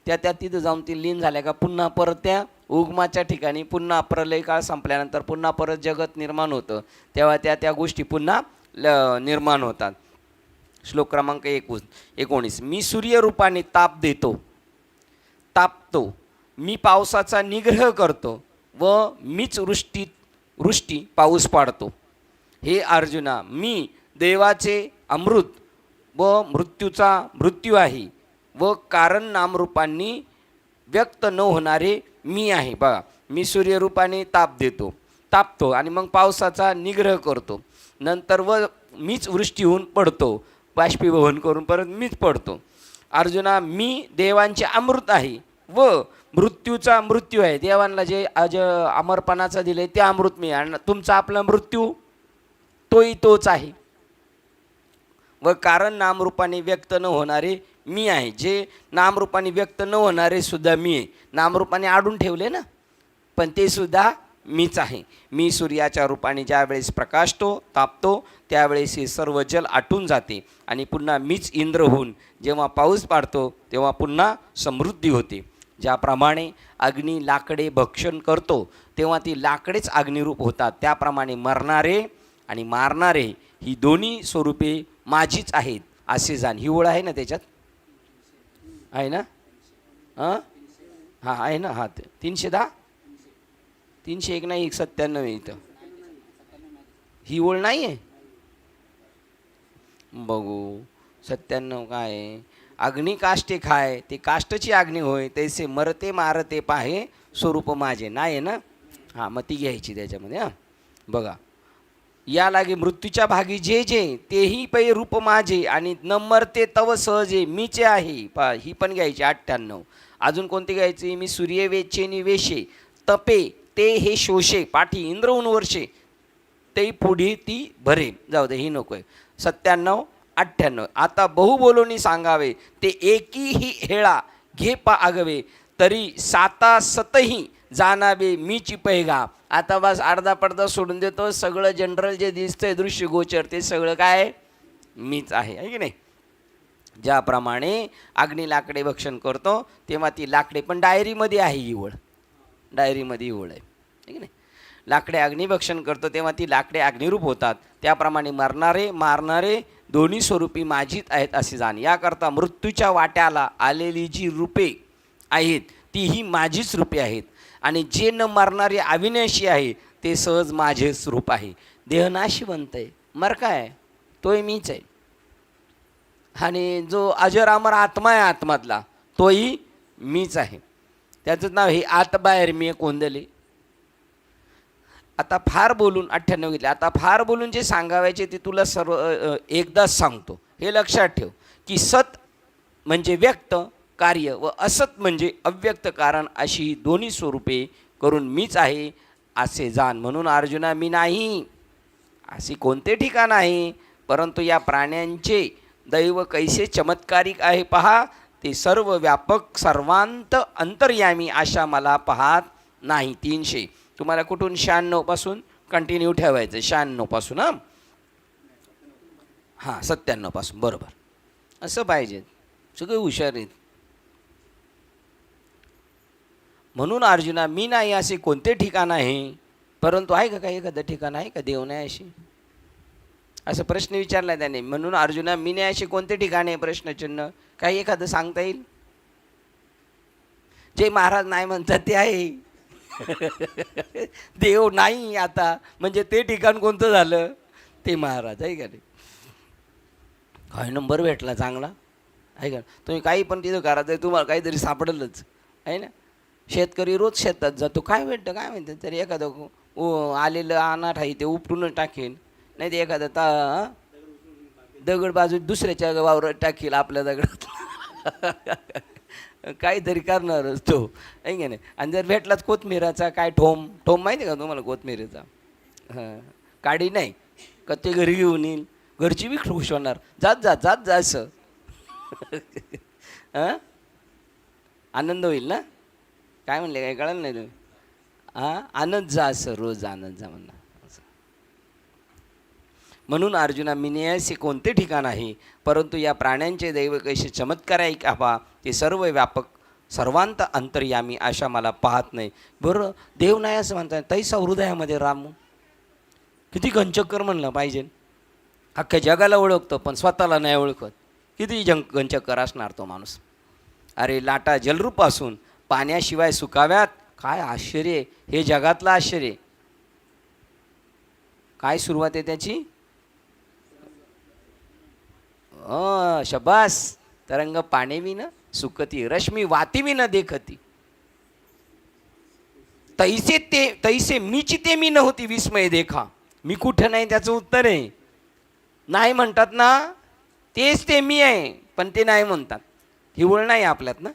त्या तिथं जाऊन ती लीन झाल्या का पुन्हा परत त्या उगमाच्या ठिकाणी पुन्हा प्रलय काळ संपल्यानंतर पुन्हा परत जगत निर्माण होतं, तेव्हा त्या गोष्टी पुन्हा निर्माण होतात. श्लोक क्रमांक 19. मी सूर्यरूपाने ताप देतो, तापतो, मी पावसाचा निग्रह करतो व मीच वृष्टी पाऊस पाडतो. हे अर्जुना, मी देवाचे अमृत व मृत्यूचा मृत्यू आहे व कारण नामरूपांनी व्यक्त न होणारे मी आहे. बघा, मी सूर्यरूपाने ताप देतो, तापतो आणि मग पावसाचा निग्रह करतो, नंतर व मीच वृष्टी होऊन पडतो, बाष्पीभवन करून परत मीच पडतो. अर्जुना, मी देवांचे अमृत आहे व मृत्यूचा मृत्यू आहे. देवांना जे अमरपणाचा दिले ते अमृत मी, आणि तुमचा आपला मृत्यू तोच आहे. व कारण नामरूपाने व्यक्त न होणारे मी आहे. जे नामरूपाने व्यक्त न होणारे सुद्धा मी आहे. नामरूपाने आडून ठेवले ना, पण ते सुद्धा मीच आहे. मी सूर्याच्या रूपाने ज्यावेळेस प्रकाशतो, तापतो, त्यावेळेस हे सर्व जल आटून जाते आणि पुन्हा मीच इंद्र होऊन जेव्हा पाऊस पाडतो तेव्हा पुन्हा समृद्धी होते. ज्याप्रमाणे अग्नी लाकडे भक्षण करतो तेव्हा ती लाकडेच अग्निरूप होतात, त्याप्रमाणे मरणारे आणि मारणारे ही दोन्ही स्वरूपे माझीच आहेत असे जाण. ही ओळ आहे ना त्याच्यात, आहे ना? हां आहे ना. हां 310 301 नाही 197 आहे इथं. ही ओळ नाही आहे, बघू 97 काय आहे. अग्नी काष्टे खाय, ते काष्टची अग्नी होय, तैसे मरते मारते पाहे स्वरूप माझे. नाही ना, हां मग ती घ्यायची त्याच्यामध्ये. हां बघा, या लागे मृत्यूच्या भागी जे जे, तेही पै रूप माझे, आणि न मरते तव सहजे मीचे आहे. पा ही पण घ्यायची 98. अजून कोणती घ्यायची? मी सूर्य वेचेनी वेशे, तपे ते हे शोषे, पाठी इंद्रऊन वर्षे, ते पुढे ती भरे. जाऊ दे, ही नको आहे. 97, 98. आता बहु बोलोनी सांगावे, ते एकीही हेळा घे पा आगवे, तरी साता सतही जाणावे मीची पैगा. आता बस अर्धा पडदा सोडून देतो, सगळं जनरल जे दिसतंय दृश्य गोचर ते सगळं काय मीच आहे की नाही. ज्याप्रमाणे अग्नी लाकडे भक्षण करतो तेव्हा ती लाकडे पण डायरीमध्ये आहे, इवळ डायरीमध्ये इवळ आहे की नाही. लाकडे अग्निभक्षण करतो तेव्हा ती लाकडे अग्निरूप होतात. त्याप्रमाणे मरणारे मारणारे दोन्ही स्वरूपी माझीच आहेत असे जाण. याकरता मृत्यूच्या वाट्याला आलेली जी रूपे आहेत तीही माझीच रूपे आहेत, आणि जे न मरणारे अविनाशी आहे ते सहज माझेच रूप आहे. देहनाशीवंत आहे, मर काय तोही मीच आहे, आणि जो अजरामर आत्मा आहे आत्मातला तोही मीच आहे. त्याचं नाव हे आत बाहेर मी कोंदले. आता फार बोलून 98 घेतले. आता फार बोलून जे सांगावायचे ते तुला सर्व एकदाच सांगतो. हे लक्षात ठेव की सत म्हणजे व्यक्त कार्य व असत म्हणजे अव्यक्त कारण, अशी दोन्ही स्वरूपे करून मीच आहे असे जाण. म्हणून अर्जुना मी नाही असे कोणते ठिकाण आहे, परंतु या प्राण्यांचे दैव कैसे चमत्कारिक आहे पहा. ते सर्व व्यापक सर्वांत अंतर्यामी अशा मला पाहत नाही. 300 तुम्हाला कुठून 96 पासून कंटिन्यू ठेवायचं. 96 पासून हां 97 पासून बरोबर असं पाहिजे. सगळे हुशार आहेत. म्हणून अर्जुना मी नाही असे कोणते ठिकाण आहे, परंतु आहे का काही एखादं ठिकाण आहे का देव नाही अशी, असं प्रश्न विचारला त्याने. म्हणून अर्जुना मी नाही असे कोणते ठिकाण आहे प्रश्नचिन्ह, काही एखादं सांगता येईल. जे महाराज नाही म्हणतात ते आहे. देव नाही आता म्हणजे ते ठिकाण कोणतं झालं, ते महाराज आहे का नाही. काय नंबर भेटला चांगला आहे का. तुम्ही काही पण तिथं करायचं तुम्हाला काहीतरी सापडलंच आहे ना. शेतकरी रोज शेतात जातो, काय भेटतं काय म्हणतात, तरी एखादं आलेलं अनाथ आहे ते उपटूनच टाकेल, नाही ते एखादं दगड बाजू दुसऱ्याच्या वावरात टाकेल आपल्या दगडात. काहीतरी करणारच तो आहे की नाही. आणि जर भेटलाच कोथमिराचा काय ठोम माहिती आहे का तुम्हाला कोथमिरीचा. हां काडी नाही का ते घरी घेऊन येईल, घरची बी खुश होणार. जात जा असं. हां आनंद होईल ना. काय म्हणले काय कळलं नाही तुम्ही. हां आनंद जा असं, रोज आनंद जा म्हणणार. म्हणून अर्जुना मी असे कोणते ठिकाण आहे, परंतु या प्राण्यांचे दैव कैसे चमत्कार आहे का पहा. ते सर्व व्यापक सर्वांत अंतर्यामी अशा मला पाहत नाही. बरं देव नाही असं म्हणतात, तैसा हृदयामध्ये राम. किती घनचक्कर म्हणलं पाहिजे. अख्ख्या जगाला ओळखतो पण स्वतःला नाही ओळखत. किती घनचक्कर असणार तो माणूस. अरे लाटा जलरूप असून पाण्याशिवाय सुकाव्यात, काय आश्चर्य. हे जगातलं आश्चर्य. काय सुरुवात आहे त्याची. शबास. तरंग पाणे विन सुकती, रश्मी वाती विन देखती, तैसे मीची ते मी नव्हती विस्मय देखा. मी कुठं नाही त्याचं उत्तर आहे. नाही म्हणतात ना, तेच ते मी आहे पण ते नाही म्हणतात. हिवळ नाही आपल्यात ना,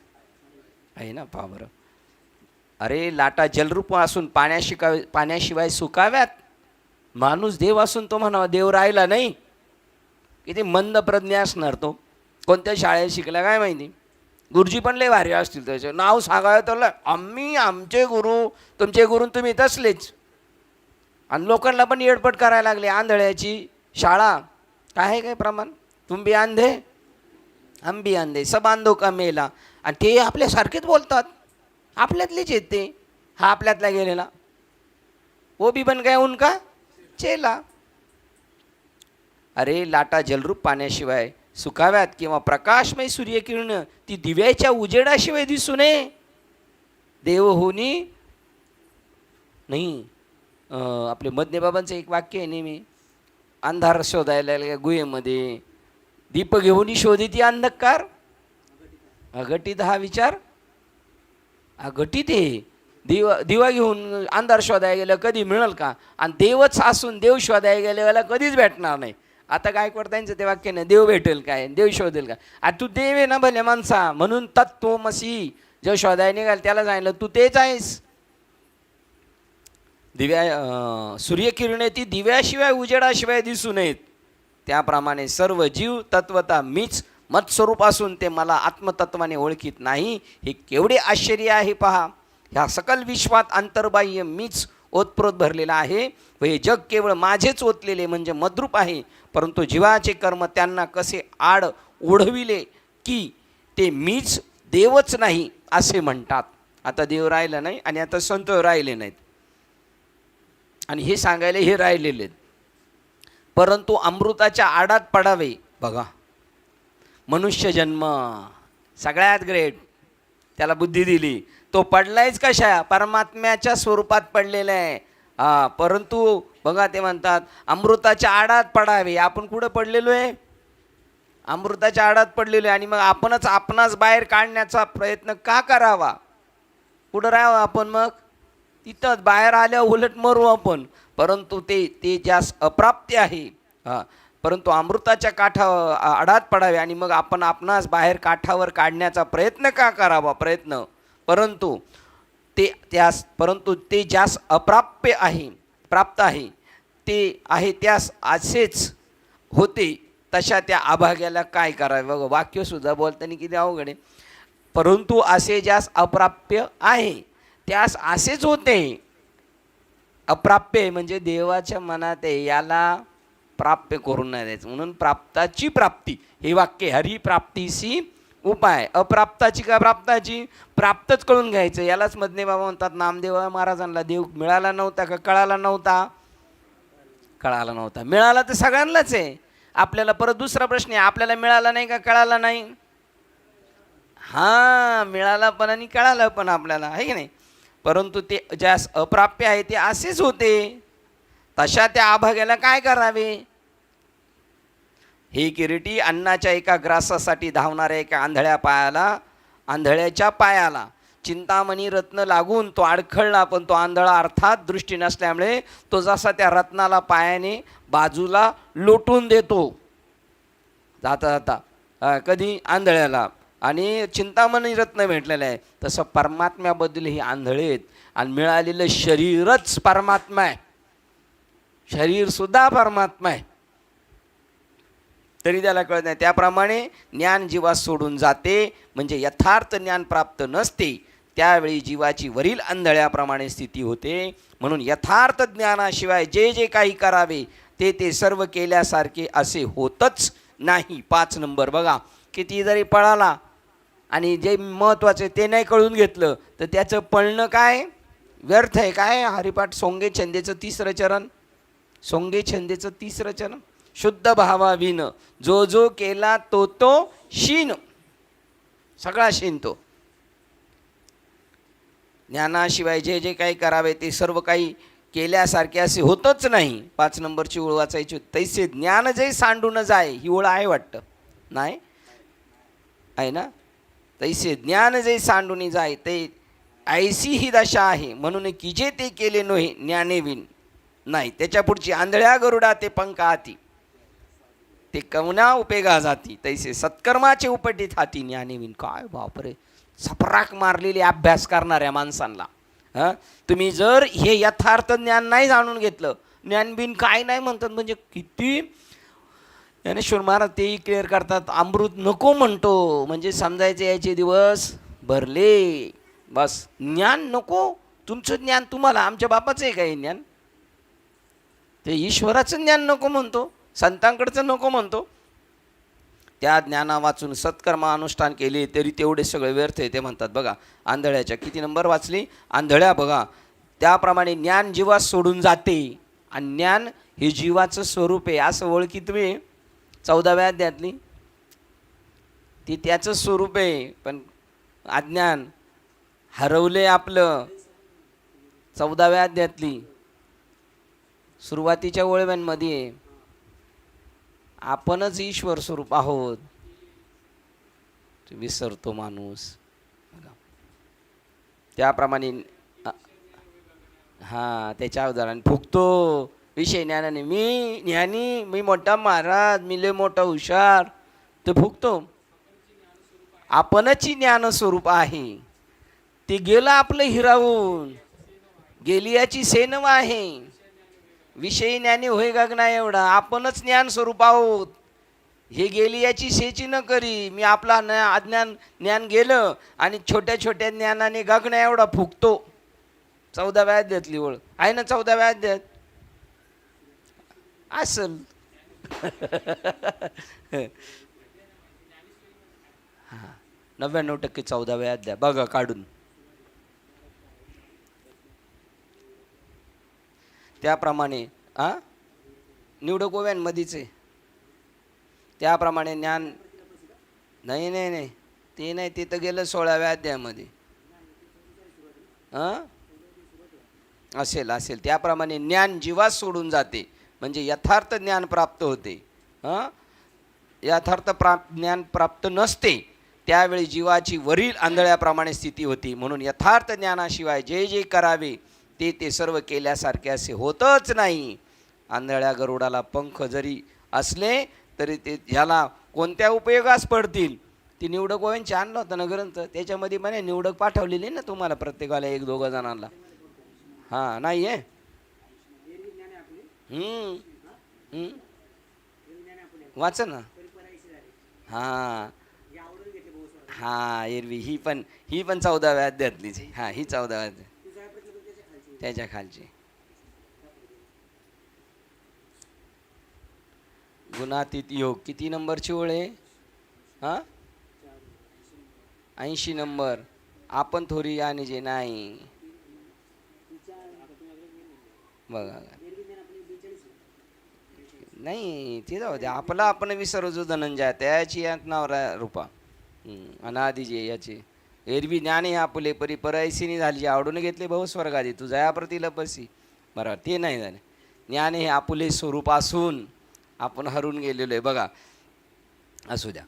आहे ना. पहा बरं. अरे लाटा जलरूप असून पाण्याशिवाय सुकाव्यात, माणूस देव असून तो म्हणावा देव राहिला नाही. किती मंद प्रज्ञा असणार तो. कोणत्या शाळेत शिकला काय माहिती. गुरुजी पण लय भारी असतील त्याचे. नाव सांगावं तर आमचे गुरु तुमचे गुरु तुम्ही तसलेच. आणि लोकांना पण येडपट करायला लागले. आंधळ्याची शाळा काय आहे काय प्रमाण. तुम भी आंधे हम भी आंधे सब आंधो का मेला. आणि ते आपल्यासारखेच बोलतात. आपल्यातलेच आहेत ते. हा आपल्यातला गेलेला वो भी बन गया उनका चेला. अरे लाटा जलरूप पाण्याशिवाय सुकाव्यात किंवा प्रकाशमय सूर्यकिरण ती दिव्याच्या उजेडाशिवाय दिसू नये. देव होनी नाही. आपले मधनेबाबांचं एक वाक्य आहे नेहमी. अंधार शोधायला गुहेमध्ये दीप घेऊन शोधिती अंधकार. अघटित हा विचार अघटित आहे. दिवा घेऊन अंधार शोधायला गेलं कधी मिळेल का? आणि देवच असून देव शोधायला गेल्याला कधीच भेटणार नाही. आता गायकवाड त्यांचं ते वाक्य नाही, देव भेटेल काय, देव शोधेल काय? आता तू देव आहे ना भले माणसा, म्हणून तत्त्वमसी जो शोधायला निघाल त्याला सांगितलं तू तेच आहेस. सूर्यकिरणे ती दिव्याशिवाय उजेडाशिवाय दिसू नयेत, त्याप्रमाणे सर्व जीव तत्वता मीच मत्स्वरूप असून ते मला आत्मतत्वाने ओळखीत नाही. हे केवढे आश्चर्य आहे पहा. ह्या सकल विश्वात अंतर्बाह्य मीच ओतप्रोत भरलेला आहे व हे जग केवळ माझेच ओतलेले म्हणजे मद्रूप आहे. परंतु जीवाचे कर्म त्यांना कसे आड ओढविले की ते मीच देवच नाही असे म्हणतात. आता देव राहिला नाही आणि आता संत राहिले नाहीत आणि हे सांगायला हे राहिलेले आहेत. परंतु अमृताच्या आडात पडावे. बघा, मनुष्य जन्म सगळ्यात ग्रेट, त्याला बुद्धी दिली, तो पडलायच कशा? परमात्म्याच्या स्वरूपात पडलेला आहे. परंतु बघा ते म्हणतात अमृताच्या आडात पडावे. आपण कुठं पडलेलो आहे? अमृताच्या आडात पडलेलो आहे. आणि मग आपणच बाहेर काढण्याचा प्रयत्न का करावा? कुठं राहावं आपण? मग तिथंच बाहेर आल्या उलट मरू आपण. परंतु ते ज्यास अप्राप्य आहे, परंतु अमृताच्या काठावर आडात पडावे आणि मग आपण आपणास बाहेर काठावर काढण्याचा प्रयत्न का करावा? परंतु ते ज्यास अप्राप्य आहे, प्राप्त आहे, ते आहे त्यास असेच होते, तशा त्या अभाग्याला काय करावे? बघा, वाक्यसुद्धा बोलताना किती अवघड आहे. परंतु असे ज्यास अप्राप्य आहे त्यास असेच होते. अप्राप्य म्हणजे देवाच्या मनात आहे, याला प्राप्य करून नाही द्यायचं. म्हणून प्राप्ताची प्राप्ती हे वाक्य, हरी प्राप्तीसी उपाय. अप्राप्ताची का प्राप्ताची? प्राप्तच कळून घ्यायचं. यालाच मधने बाबा म्हणतात, नामदेव महाराजांना देव मिळाला नव्हता का कळाला नव्हता? कळाला नव्हता. मिळाला तर सगळ्यांनाच आहे. आपल्याला परत दुसरा प्रश्न आहे, आपल्याला मिळाला नाही का कळाला नाही? हां, मिळाला पण आणि कळालं पण आपल्याला, आहे की नाही? परंतु ते ज्यास अप्राप्य आहे ते असेच होते, तशा त्या अभाग्याला काय करावे? हे किरीटी, अन्नाच्या एका ग्रासासाठी धावणाऱ्या एका आंधळ्याच्या पायाला चिंतामणी रत्न लागून तो अडखळला, पण तो आंधळा अर्थात दृष्टी नसल्यामुळे तो जसा त्या रत्नाला पायाने बाजूला लोटून देतो जाता जाता, कधी आंधळ्याला, आणि चिंतामणी रत्न भेटलेलं आहे, तसं परमात्म्याबद्दल ही आंधळे आहेत. आणि मिळालेलं शरीरच परमात्मा आहे, शरीरसुद्धा परमात्मा आहे, तरी त्याला कळत नाही. त्याप्रमाणे ज्ञान जीवास सोडून जाते, म्हणजे यथार्थ ज्ञान प्राप्त नसते. त्यावेळी जीवाची वरील आंधळ्याप्रमाणे स्थिती होते. म्हणून यथार्थ ज्ञानाशिवाय जे जे काही करावे ते सर्व केल्यासारखे असे होतच नाही. 5 नंबर बघा, किती जरी पळाला आणि जे महत्त्वाचे ते नाही कळून घेतलं तर त्याचं पळणं काय व्यर्थ आहे. काय हरिपाठ सोंगे छंदेचं 3रं चरण, सोंगे छंदेचं 3रं चरण, शुद्ध भावाविन जो जो केला तो शीन, सगळा शीन तो. ज्ञानाशिवाय जे जे काही करावे ते सर्व काही केल्यासारखे असे होतच नाही. 5 नंबरची ओळ वाचायची. तैसे ज्ञान जे सांडून जाय, ही ओळ आहे वाटतं, नाही आहे ना? तैसे ज्ञान जे सांडून जाय ते ऐसी ही दशा आहे, म्हणून की जे ते केले नोहे ज्ञानेविन नाही. त्याच्या पुढची, आंधळ्या गरुडा ते पंख हाती, ते कवना उपेगा जाती, तैसे सत्कर्माचे उपटीत हाती ज्ञानेविन. काय बापरे, सपराक मारलेली अभ्यास करणाऱ्या माणसांना. तुम्ही जर हे यथार्थ ज्ञान नाही जाणून घेतलं, ज्ञानबिन काय नाही म्हणतात, म्हणजे किती ज्ञानेश्वर महाराज तेही क्लिअर करतात. अमृत नको म्हणतो म्हणजे समजायचे याचे दिवस भरले, बस. ज्ञान नको, तुमचं ज्ञान तुम्हाला, आमच्या बापाचं आहे काही ज्ञान, ते ईश्वराचं ज्ञान नको म्हणतो, संतांकडचं नको म्हणतो. त्या ज्ञाना वाचून सत्कर्म अनुष्ठान केले तरी तेवढे सगळे व्यर्थ आहे. ते म्हणतात बघा, आंधळ्याच्या किती नंबर वाचली? आंधळ्या बघा, त्याप्रमाणे ज्ञान जीवास सोडून जाते आणि ज्ञान हे जीवाचं स्वरूप आहे असं ओळखी तुम्ही 14व्या अध्यायातली, ती त्याचं स्वरूप आहे. पण अज्ञान हरवले आपलं. 14व्या अध्यायातली सुरुवातीच्या विसरतो माणूस. त्याप्रमाणे हां त्याच्या उदाहरण फुगतो विषय ज्ञानाने. मी ज्ञानी, मी मोठा महाराज, मी लय मोठा हुशार, ते फुगतो. आपणच ज्ञानस्वरूप आहे. ते गेलं आपलं हिरावून, गेली याची सेनव आहे. विषयी ज्ञानी होय गगना एवढा, आपणच ज्ञान स्वरूप आहोत. हे गेली याची सेची न करी. मी आपला अज्ञान ज्ञान गेलं आणि छोट्या छोट्या ज्ञानाने गगना एवढा फुगतो. 14व्या अध्यायातली ओळ आहे ना, 14व्या अध्यायात असल. हा 99% 14व्या अध्याय बघा काढून. त्याप्रमाणे निवडक ओव्यांमध्येच आहे. त्याप्रमाणे ज्ञान नाही नाही नाही ते नाही, ते तर गेलं 16व्या अध्यायामध्ये. असेल असेल. त्याप्रमाणे ज्ञान जीवास सोडून जाते, म्हणजे यथार्थ ज्ञान प्राप्त होते. यथार्थ ज्ञान प्राप्त नसते त्यावेळी जीवाची वरील आंधळ्याप्रमाणे स्थिती होती. म्हणून यथार्थ ज्ञानाशिवाय जे जे करावे ते सर्व केल्यासारखे असे होतच नाही. आंधळ्या गरुडाला पंख जरी असले तरी ते ह्याला कोणत्या उपयोगास पडतील. ती निवडक ओव्यांची आणलं होतं ना ग्रंथ, त्याच्यामध्ये म्हणे निवडक पाठवलेली ना तुम्हाला प्रत्येकाला 1-2 जणांना. हां नाही आहे. वाच ना. हां हां एरवी ही पण 14व्या अध्यायातलीच आहे. हां ही 14व्या अध्याय त्याच्या खालची. गुणातीत योग किती नंबरची ओळ आहे? 80 नंबर. आपण थोडी आणि जे नाही बघा नाही ते जाऊ दे. आपला आपण विसरजो धनंजय त्याची नाव रूपा अनादी जे याचे एरवी ज्ञान हे आपुले परी परैसिनी झाली, आवडून घेतले भाऊ स्वर्गादी तुझ्या या प्रती लपसी. बरोबर ते नाही झाले. ज्ञान हे आपुले स्वरूप असून आपण हरून गेलेलो आहे. बघा असू द्या.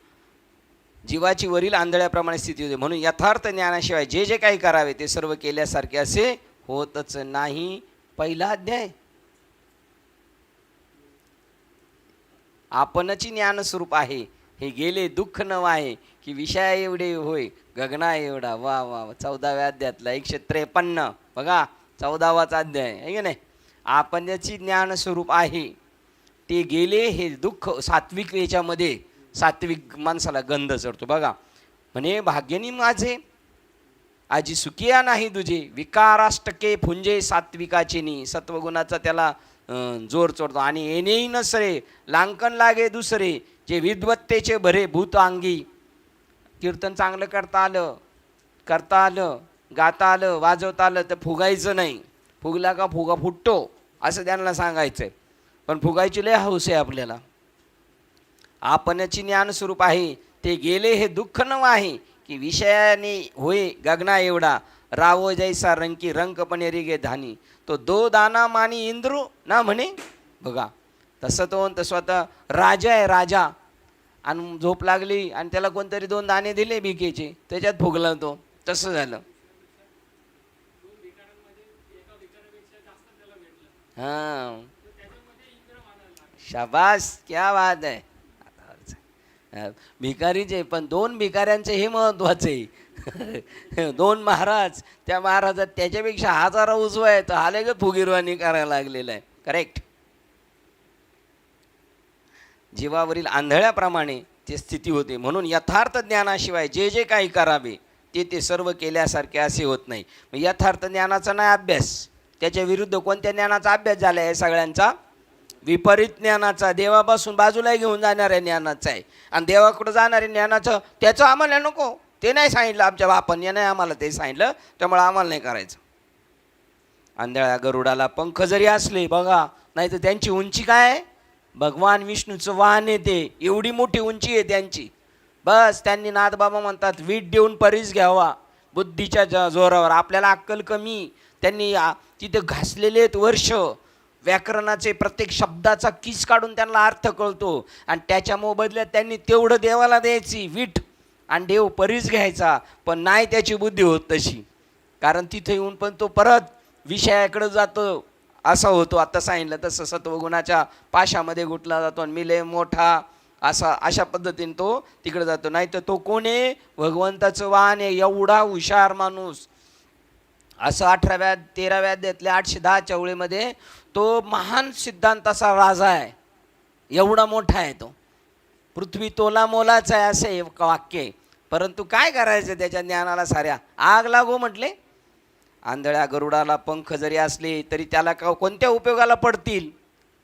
जीवाची वरील आंधळ्याप्रमाणे स्थिती होते. म्हणून यथार्थ ज्ञानाशिवाय जे जे काही करावे ते सर्व केल्यासारखे असे होतच नाही. पहिला अध्याय. आपणच ज्ञानस्वरूप आहे, हे गेले दुःख नव आहे की विषया एवढे होय गगना एवढा. वा वा 14व्या अध्यायातला 153 बघा 14वाचा अध्याय आहे की नाही. आपणच ज्ञानस्वरूप आहे ते गेले हे दुःख. सात्विक याच्यामध्ये सात्विक माणसाला गंध चढतो बघा. म्हणे भाग्यनी माझे आजी सुखिया नाही तुझे, विकाराष्टके फुंजे सात्विकाचे नी. सत्वगुणाचा त्याला जोर चढतो. आणि येणेही नसरे लांकन लागे दुसरे, जे विद्वत्तेचे भरे भूत अंगी. कीर्तन चांगलं करता आलं गाता आलं वाजवता आलं तर फुगायचं नाही. फुगला का फुगा फुटतो असं त्यांना सांगायचं आहे. पण फुगायची लय हौस आहे आपल्याला. आपणची ज्ञानस्वरूप आहे ते गेले हे दुःख नव आहे की विषयाने होय गगना एवढा. रावो जैसा रंकी रंकपणे रिगे धानी, तो 2 दाना मानी इंद्रू ना म्हणे. बघा तसं तो स्वतः राजा आहे राजा. आणि झोप लागली आणि त्याला कोणतरी 2 दाणे दिले भिकेचे, त्याच्यात फुगला तो. तसं झालं. हां शाबास क्या बात आहे. भिकारीचे पण 2 भिकाऱ्यांचे हे महत्वाचे आहे. 2 महाराज, त्या महाराजात त्याच्यापेक्षा 1000 उजवा आहे तर आले ग फुगीरवाणी करायला लागलेला आहे. करेक्ट. जीवावरील आंधळ्याप्रमाणे ते स्थिती होते. म्हणून यथार्थ ज्ञानाशिवाय जे जे काही करावे ते सर्व केल्यासारखे असे होत नाही. यथार्थ ज्ञानाचा नाही अभ्यास, त्याच्या विरुद्ध कोणत्या ज्ञानाचा अभ्यास झाला आहे? सगळ्यांचा विपरीत ज्ञानाचा, देवापासून बाजूला घेऊन जाणाऱ्या ज्ञानाचा आहे. आणि देवाकडं जाणाऱ्या ज्ञानाचं त्याचं आम्हाला नको, ते नाही सांगितलं आमच्या बापांनी, नाही आम्हाला ते सांगितलं त्यामुळे आम्हाला नाही करायचं. आंधळ्या गरुडाला पंख जरी असले बघा, नाही तर त्यांची उंची काय आहे? भगवान विष्णूचं वाहन आहे ते. एवढी मोठी उंची आहे त्यांची. बस त्यांनी नाथबाबा म्हणतात वीट देऊन परीस घ्यावा बुद्धीच्या जोरावर. आपल्याला अक्कल कमी. त्यांनी तिथे घासलेले आहेत वर्ष. व्याकरणाचे प्रत्येक शब्दाचा किस काढून त्यांना अर्थ कळतो. आणि त्याच्या मोबदल्यात त्यांनी तेवढं देवाला द्यायची वीट. आणि देव परीच घ्यायचा, पण नाही त्याची बुद्धी होत तशी. कारण तिथे येऊन पण तो परत विषयाकडे जातो, असा होतो. आता सांगितलं तसं सत्वगुणाच्या पाशामध्ये गुंतला जातो आणि मिले मोठा अशा पद्धतीने तो तिकडे जातो. नाही तर तो कोण आहे? भगवंताचं वाहन आहे, एवढा हुशार माणूस. असं 18व्या 13व्या अध्यायातल्या 810 चवळीमध्ये तो महान सिद्धांताचा राजा आहे, एवढा मोठा आहे तो. पृथ्वी तोला मोलाच आहे असे एक वाक्य आहे. परंतु काय करायचं त्याच्या ज्ञानाला? साऱ्या आग लागो म्हटले. आंधळ्या गरुडाला पंख जरी असले तरी त्याला कोणत्या उपयोगाला पडतील?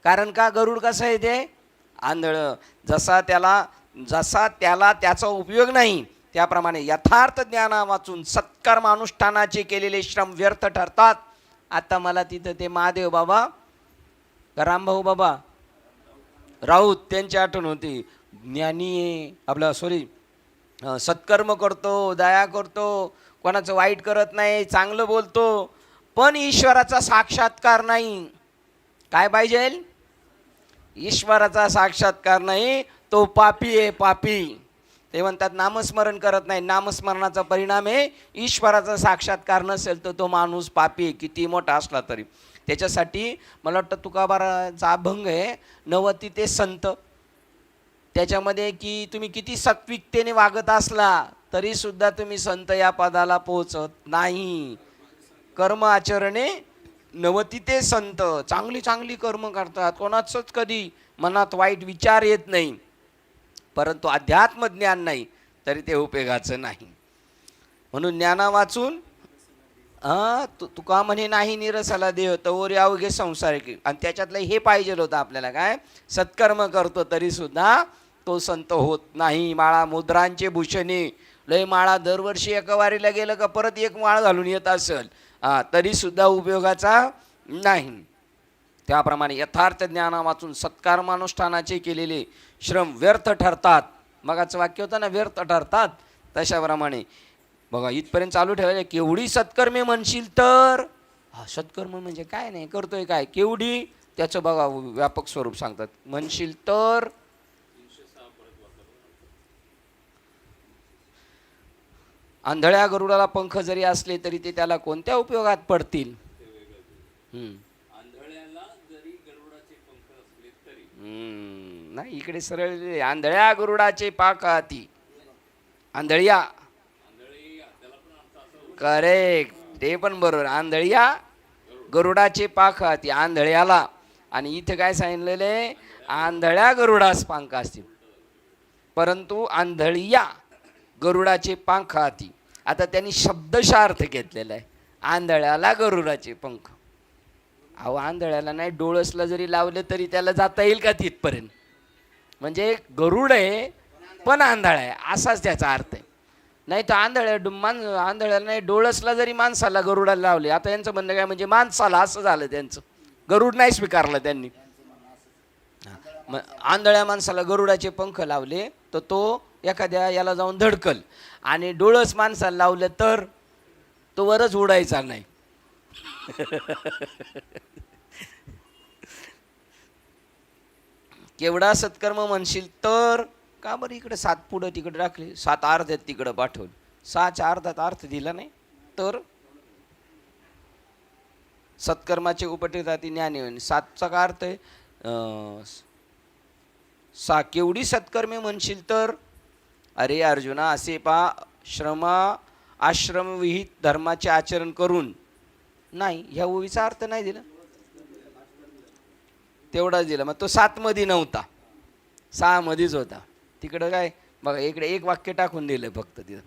कारण का? गरुड कसं आहे ते आंधळं. जसा त्याला त्याचा उपयोग नाही, त्याप्रमाणे यथार्थ ज्ञाना वाचून सत्कर्म अनुष्ठानाचे केलेले श्रम व्यर्थ ठरतात. आता मला तिथं ते महादेव बाबा, रामभाऊ बाबा राऊत त्यांची आठवण होती. ज्ञानी आपला सत्कर्म करतो, दया करतो, कोणाचं वाईट करत नाही, चांगलं बोलतो, पण ईश्वराचा साक्षात्कार नाही. काय पाहिजे? ईश्वराचा साक्षात्कार नाही, तो पापी आहे, पापी. ते म्हणतात नामस्मरण करत नाही, नामस्मरणाचा परिणाम आहे ईश्वराचा साक्षात्कार नसेल तर तो माणूस पापी आहे, किती मोठा असला तरी. त्याच्यासाठी मला वाटतं तुकाबाराचा अभंग आहे 90 ते संत. त्याच्यामध्ये की तुम्ही किती सात्विकतेने वागत असला तरी सुद्धा तुम्ही संत या पदाला पोहोचत नाही. कर्म आचरणे 90 ते संत. चांगली चांगली कर्म करतात, कोणाचंच कधी मनात वाईट विचार येत नाही, परंतु अध्यात्मज्ञान नाही तरी ते उपयोगाचं नाही. म्हणून ज्ञाना वाचून तुका म्हणे नाही निरसाला देह तवोरी अवघे संसारिक. आणि त्याच्यातलं हे पाहिजे होतं आपल्याला, काय? सत्कर्म करतो तरी सुद्धा तो संत होत नाही. माळा मुद्रांचे भूषणे, लय माळा दरवर्षी एका वारीला गेलं का परत एक माळ घालून येत असेल, तरी सुद्धा उपयोगाचा नाही. त्याप्रमाणे यथार्थ ज्ञाना वाचून सत्कर्मानुष्ठानाचे केलेले श्रम व्यर्थ ठरतात. मगाचं वाक्य होतं ना, व्यर्थ ठरतात. तशाप्रमाणे बघा इथपर्यंत चालू ठेवायचं. केवढी सत्कर्मे म्हणशील तर, सत्कर्म म्हणजे काय नाही, करतोय काय, केवढी, त्याचं बघा व्यापक स्वरूप सांगतात. म्हणशील तर आंधळ्या गरुडाला पंख जरी असले तरी ते त्याला कोणत्या उपयोगात पडतील? नाही, इकडे सरळ आंधळ्या गरुडाचे पाख हाती. आंधळ्या, करेक्ट, ते पण बरोबर. आंधळ्या गरुडाचे पाख हाती, आंधळ्याला. आणि इथे काय सांगितलेलं आहे? आंधळ्या गरुडास पंख असतील, परंतु आंधळ्या गरुडाचे पंख हाती. आता त्यांनी शब्दशः अर्थ घेतलेला आहे, आंधळ्याला गरुडाचे पंख. अहो, आंधळ्याला नाही, डोळसला जरी लावले तरी त्याला जाता येईल का तिथपर्यंत? म्हणजे गरुड आहे पण आंधळा आहे, असाच त्याचा अर्थ आहे. नाही तर आंधळ्याला नाही, डोळसला जरी माणसाला गरुडाला लावले. आता यांचं म्हणणं काय, म्हणजे माणसाला असं झालं त्यांचं, गरुड नाही स्वीकारलं त्यांनी. आंधळ्या माणसाला गरुडाचे पंख लावले तर तो एखाद्या याला जाऊन धडकल, आणि डोळस माणसाला लावलं तर तो वरच उडायचा नाही. केवढा सत्कर्म म्हणशील तर, का बरं इकडे 7 पुढं तिकडे टाकले, 7 अर्ध्यात तिकडं पाठवलं, 6च्या अर्धात अर्थ दिला नाही तर. सत्कर्माचे उपटेताती ज्ञानी होईल. 7चा का अर्थ आहे? केवढी सत्कर्मे म्हणशील तर. अरे अर्जुना, असे आश्रम विहित धर्माचे आचरण करून नाही, ह्या ओवीचा अर्थ नाही दिला, तेवढाच दिला. मग तो 7 मध्ये नव्हता, 6 मध्येच होता. तिकडं काय बघा, इकडे एक वाक्य टाकून दिलं फक्त, तिथं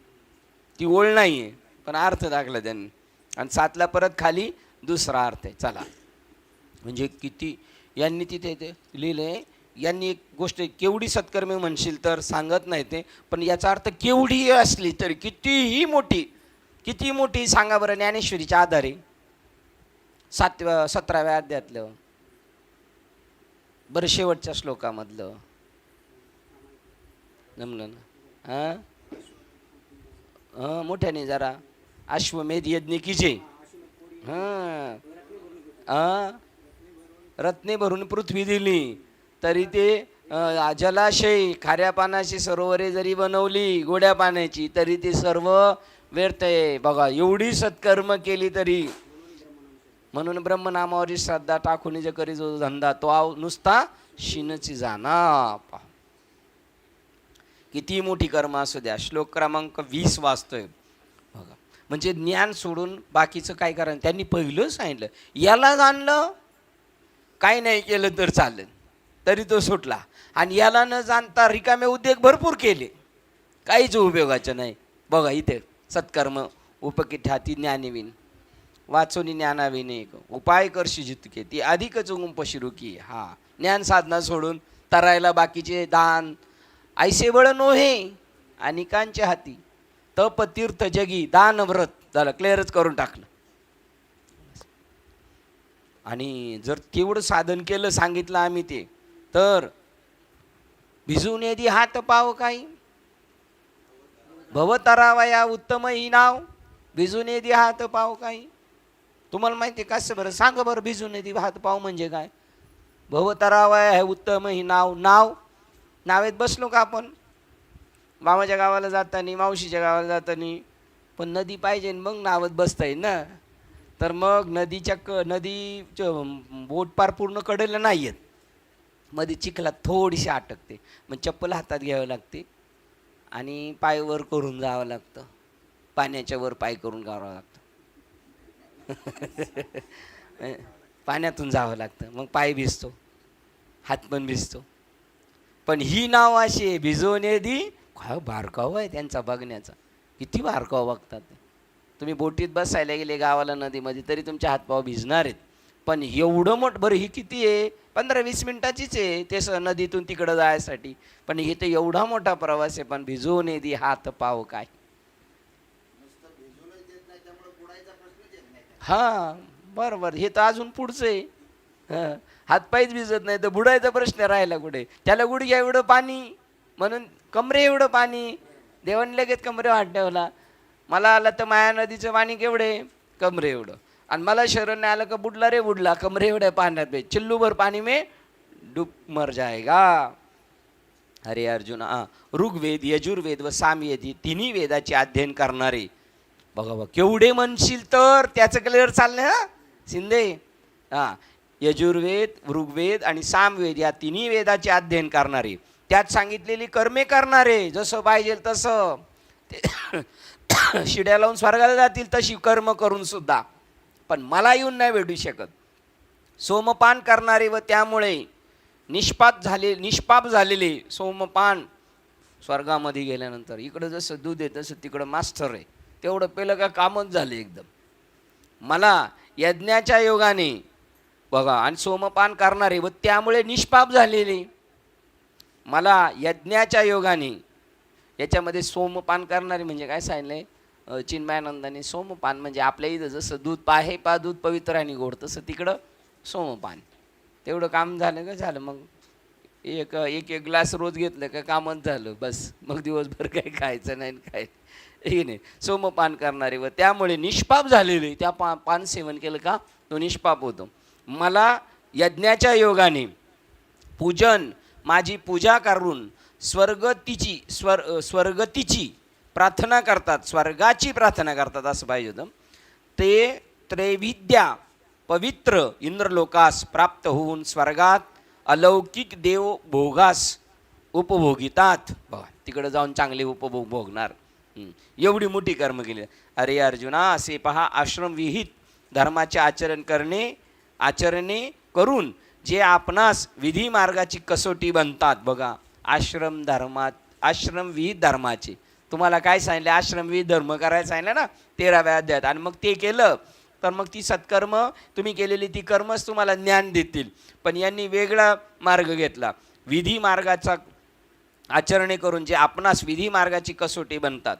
ती ओळ नाही आहे पण अर्थ टाकला त्यांनी, आणि 7ला परत खाली दुसरा अर्थ आहे. चला, म्हणजे किती यांनी तिथे ते लिहिलंय. यांनी एक गोष्ट, केवढी सत्कर्मे म्हणशील तर सांगत नाही ते, पण याचा अर्थ केवढी असली तरी, किती मोठी सांगा बरं. ज्ञानेश्वरीच्या आधारे 17व्या अध्यायातलं बरं, शेवटच्या श्लोकामधलं जमलं ना? मोठ्याने जरा. अश्वमेध यज्ञ कीजे, रत्ने भरून पृथ्वी दिली तरी ते जलाशय खाऱ्या पाण्याची सरोवरे जरी बनवली गोड्या पाण्याची तरी ती सर्व व्यर्थ आहे. बघा एवढी सत्कर्म केली तरी. म्हणून ब्रह्मनामावरी श्रद्धा टाकून जे करी जो धंदा तो नुसता शिनची जाना. किती मोठी कर्म असू द्या. श्लोक क्रमांक 20 वाचतोय बघा. म्हणजे ज्ञान सोडून बाकीचं काय करायचं. त्यांनी पहिलं सांगितलं याला जाणलं काय नाही केलं तर चालेल तरी तो सुटला. आणि याला न जाणता रिकामे उद्योग भरपूर केले काहीच उपयोगाचं नाही. बघा इथे सत्कर्म उपकित हाती ज्ञानविन वाचोनी ज्ञानाविन एक उपाय करशी जितके ती अधिकच उंपशी रुकी. हा ज्ञान साधना सोडून तरायला बाकीचे दान ऐसे बळ नोहे अनिकांच्या हाती तप तीर्थ जगी दान व्रत झालं क्लिअरच करून टाकलं. आणि जर तेवढं साधन केलं सांगितलं आम्ही ते तर भिजून येदी हात पाव काही भवतरावया उत्तम ही नाव भिजून येदी हात पाव काही. तुम्हाला माहिती आहे कसं बरं सांगा बरं भिजून येदी हात पाव म्हणजे काय. भवतरावया हे उत्तम ही नाव. नावेत बसलो का आपण मामाच्या गावाला जातानी मावशीच्या गावाला जातानी पण नदी पाहिजे मग नावत बसता येईल ना. तर मग नदी बोट पार पूर्ण कडेला नाही येत. मध्ये चिखलात थोडीशी अटकते. मग चप्पल हातात घ्यावं लागते आणि पाय वर करून जावं लागतं. पाण्याच्या वर पाय करून गावं लागतं. पाण्यातून जावं लागतं. मग पाय भिजतो हात पण भिजतो. पण ही नाव अशी आहे भिजवणे दी काय बारकाव आहे त्यांचा बघण्याचा. किती बारकाव बघतात. तुम्ही बोटीत बसायला गेले गावाला नदीमध्ये तरी तुमचे हातपाव भिजणार आहेत. पण एवढं मोठं बरं ही किती आहे 15-20 मिनिटाचीच आहे ते नदीतून तिकडं जायसाठी. पण हे तर एवढा मोठा प्रवास आहे पण भिजवून येते हात पाव काय. हा बरोबर हे तर अजून पुढचं आहे. हातपायच भिजत नाही तर बुडायचा प्रश्न राहिला कुठे. त्याला गुडघ्या एवढं पाणी म्हणून कमरे एवढं पाणी देवाने लगेच कमरे वाट ठेवला. मला आलं तर माया नदीचं पाणी केवढे कमरे एवढं. आणि मला शरण आलं का बुडला रे बुडला कमरे एवढ्या पाण्यात में चिल्लूभर पाणी में डूब मर जाएगा. अरे अर्जुन ऋग्वेद यजुर्वेद व सामवेद ही तिन्ही वेदाचे अध्ययन करणारे बघा केवढे म्हणशील तर त्याचं क्लिअर चाललंय ना शिंदे. यजुर्वेद ऋग्वेद आणि सामवेद या तिन्ही वेदाचे अध्ययन करणारे त्यात सांगितलेली कर्मे करणारे जसं पाहिजे तसं शिड्या लावून स्वर्गाला जातील तशी कर्म करून सुद्धा पण मला येऊन नाही भेटू शकत. सोमपान करणारे व त्यामुळे निष्पाप झालेले सोमपान स्वर्गामध्ये गेल्यानंतर इकडं जसं दूध आहे तसं तिकडं मास्टर आहे तेवढं पेलं का कामच झाले एकदम. मला यज्ञाच्या योगाने बघा आणि सोमपान करणारे व त्यामुळे निष्पाप झालेले मला यज्ञाच्या योगाने याच्यामध्ये सोमपान करणारे म्हणजे काय सांगितलंय चिन्मयानंदाने. सोमपान म्हणजे आपल्या इथं जसं दूध आहे दूध पवित्र आणि गोड तसं तिकडं सोमपान. तेवढं काम झालं का झालं. मग एक ग्लास रोज घेतलं का कामच झालं बस. मग दिवसभर काही खायचं नाही काय हे नाही. सोमपान करणारे व त्यामुळे निष्पाप झालेले त्या पान सेवन केलं का तो निष्पाप होतो. मला यज्ञाच्या योगाने पूजन माझी पूजा करून स्वर्गतीची प्रार्थना करतात स्वर्गाची प्रार्थना करतात असं पाहिजे होतं. ते त्रैविद्या पवित्र इंद्रलोकास प्राप्त होऊन स्वर्गात अलौकिक देव भोगास उपभोगितात. बघा तिकडे जाऊन चांगले उपभोग भोगणार. एवढी मोठी कर्म केली. अरे अर्जुना असे पहा आश्रम विहित धर्माचे आचरणे करून जे आपणास विधी मार्गाची कसोटी बनतात. बघा आश्रम विहित धर्माचे तुम्हाला काय सांगितले आश्रम विहित धर्म करायला सांगितलं ना 13व्या अध्यायात. आणि मग ते केलं तर मग ती सत्कर्म तुम्ही केलेली ती कर्मच तुम्हाला ज्ञान देतील. पण यांनी वेगळा मार्ग घेतला विधी मार्गाचा आचरणे करून जे आपणास विधी मार्गाची कसोटी बनतात.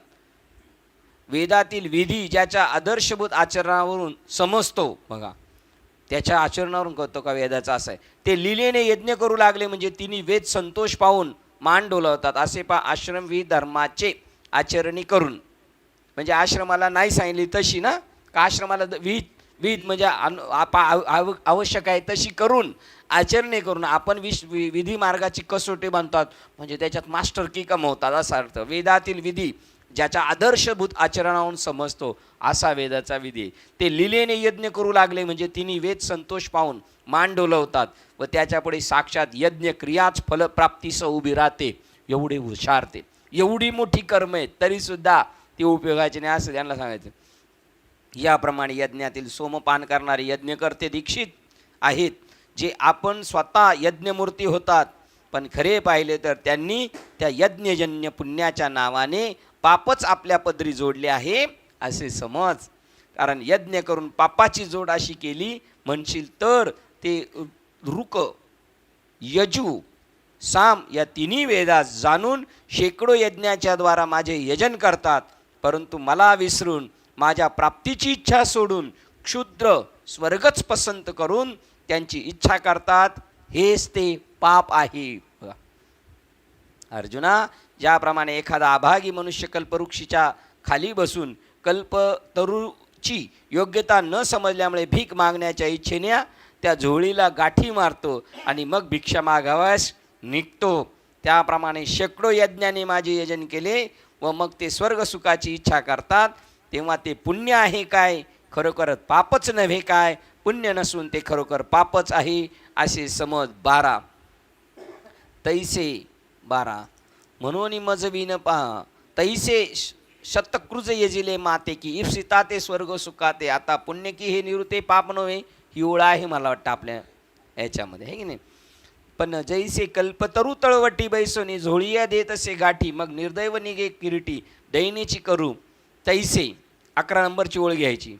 वेदातील विधी ज्याच्या आदर्शभूत आचरणावरून समजतो बघा त्याच्या आचरणावरून कळतो का वेदाचा असा आहे. ते लिलेने यज्ञ करू लागले म्हणजे तिन्ही वेद संतोष पाहून मान डोलावतात. असे पा आश्रम विहित धर्माचे आचरणी करून म्हणजे आश्रमाला नाही सांगितली तशी ना का आश्रमाला विध म्हणजे आवश्यक आहे तशी करून, आचरणे करून आपण विधी मार्गाची कसोटी बांधतात, म्हणजे त्याच्यात मास्टर की कमवतात असा अर्थ. वेदातील विधी ज्याच्या आदर्शभूत आचरणावरून समजतो असा वेदाचा विधी. ते लिलेने यज्ञ करू लागले म्हणजे तिने वेद संतोष पाहून मान डोलवतात व त्याच्यापुढे साक्षात यज्ञ क्रियाच फलप्राप्तीसह उभी राहते. एवढे हुशार ते, एवढी मोठी कर्म आहेत तरीसुद्धा ते उपयोगाचे नाही असं त्यांना सांगायचं. याप्रमाणे यज्ञातील सोमपान करणारे यज्ञकर्ते दीक्षित आहेत, जे आपण स्वतः यज्ञमूर्ती होतात, पण खरे पाहिले तर त्यांनी त्या यज्ञजन्य पुण्याच्या नावाने पापच आपल्या पदरी जोडले आहे असे समज. कारण यज्ञ करून पापाची जोड अशी केली म्हणशील तर ते ऋक, यजू, साम या तिन्ही वेदास जाणून शेकडो यज्ञाच्या द्वारा माझे यजन करतात, परंतु मला विसरून माझ्या प्राप्तीची इच्छा सोडून क्षुद्र स्वर्गच पसंत करून त्यांची इच्छा करतात, हेच ते पाप आहे. अर्जुना, ज्याप्रमाणे एखादा अभागी मनुष्य कल्पवृक्षीच्या खाली बसून कल्पतरूची योग्यता न समजल्यामुळे भीक मागण्याच्या इच्छेने त्या झोळीला गाठी मारतो आणि मग भिक्षा मागाव्यास निघतो, त्याप्रमाणे शेकडो यज्ञाने माझे यजन केले व मग ते स्वर्गसुखाची इच्छा करतात, तेव्हा ते पुण्य आहे काय, खरोखर पापच नव्हे काय, पुण्य नसून ते खरोखर पापच आहे असे समज. 12 तैसे 12 म्हणून मजवीन पहा तैसे शतकृज यजिले माते की इप्सिता ते स्वर्ग सुखाते. आता पुण्य की हे निवृत्ते पाप नव्हे ही ओळ आहे मला वाटतं आपल्या याच्यामध्ये, आहे की नाही. पण जैसे कल्पतरू तळवटी बैसोनी झोळिया देत असे गाठी, मग निर्दैव निघे किरीटी दैनीची करू. तैसे 11 नंबरची ओळ घ्यायची.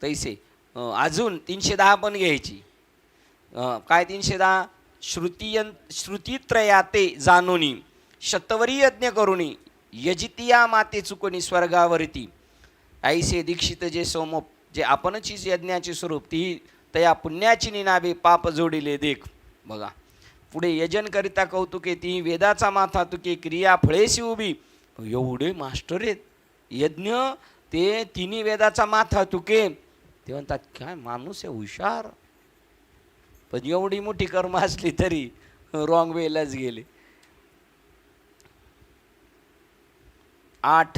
तैसे अजून 310 पण घ्यायची. काय 310? श्रुतीत्रयाते जाणोनी शतवरी यज्ञ करुणी यजितिया माते चुकोनी स्वर्गावरती. ऐसे दीक्षित जे सोम जे आपणची यज्ञाचे स्वरूप ती तया पुण्याची निनावे पाप जोडिले देख. बघा पुढे यजन करिता कौतुके ती वेदाचा माथा तुके क्रिया फळेशी उभी. एवढे मास्टर आहेत यज्ञ, ते तिन्ही वेदाचा माथा तुके. ते म्हणतात काय माणूस आहे हुशार, पण एवढी मोठी कर्म असली तरी रॉंग वेलाच गेले. 8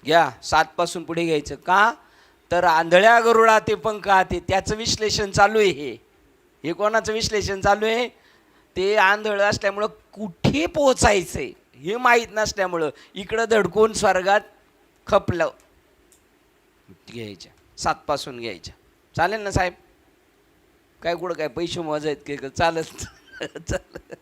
घ्या, 7 पासून पुढे घ्यायचं. का तर आंधळ्या गरुडा ते पंख आते, त्याचं विश्लेषण चालू आहे. हे कोणाचं विश्लेषण चालू आहे? ते आंधळ असल्यामुळं कुठे पोचायचंय हे माहीत नसल्यामुळं इकडं धडकून स्वर्गात खपलं. घ्यायच्या 7 पासून घ्यायच्या. चालेल ना साहेब? काय कुठं काय पैसे मोजायत की चालत चालत.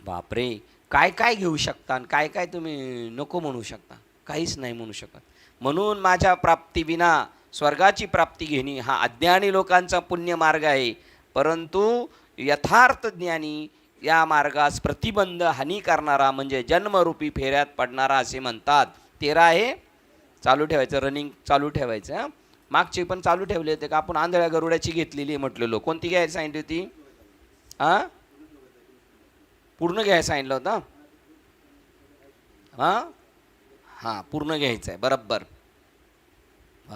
बापरे, काय काय घेऊ शकता आणि काय काय तुम्ही नको म्हणू शकता, काहीच नाही म्हणू शकत. म्हणून माझ्या प्राप्तीविना स्वर्गाची प्राप्ती घेणे हा अज्ञानी लोकांचा पुण्य मार्ग आहे, परंतु यथार्थ ज्ञानी या मार्गास प्रतिबंध हानी करणारा म्हणजे जन्मरूपी फेऱ्यात पडणारा असे म्हणतात. 13 आहे, चालू ठेवायचं, रनिंग चालू ठेवायचं. मागचे पण चालू ठेवले होते का आपण? आंधळ्या गरुड्याची घेतलेली म्हटलेलो. कोणती घ्यायला सांगितली होती? पूर्ण घ्यायला सांगितलं होतं. हां पूर्ण घ्यायचं आहे, बरोबर.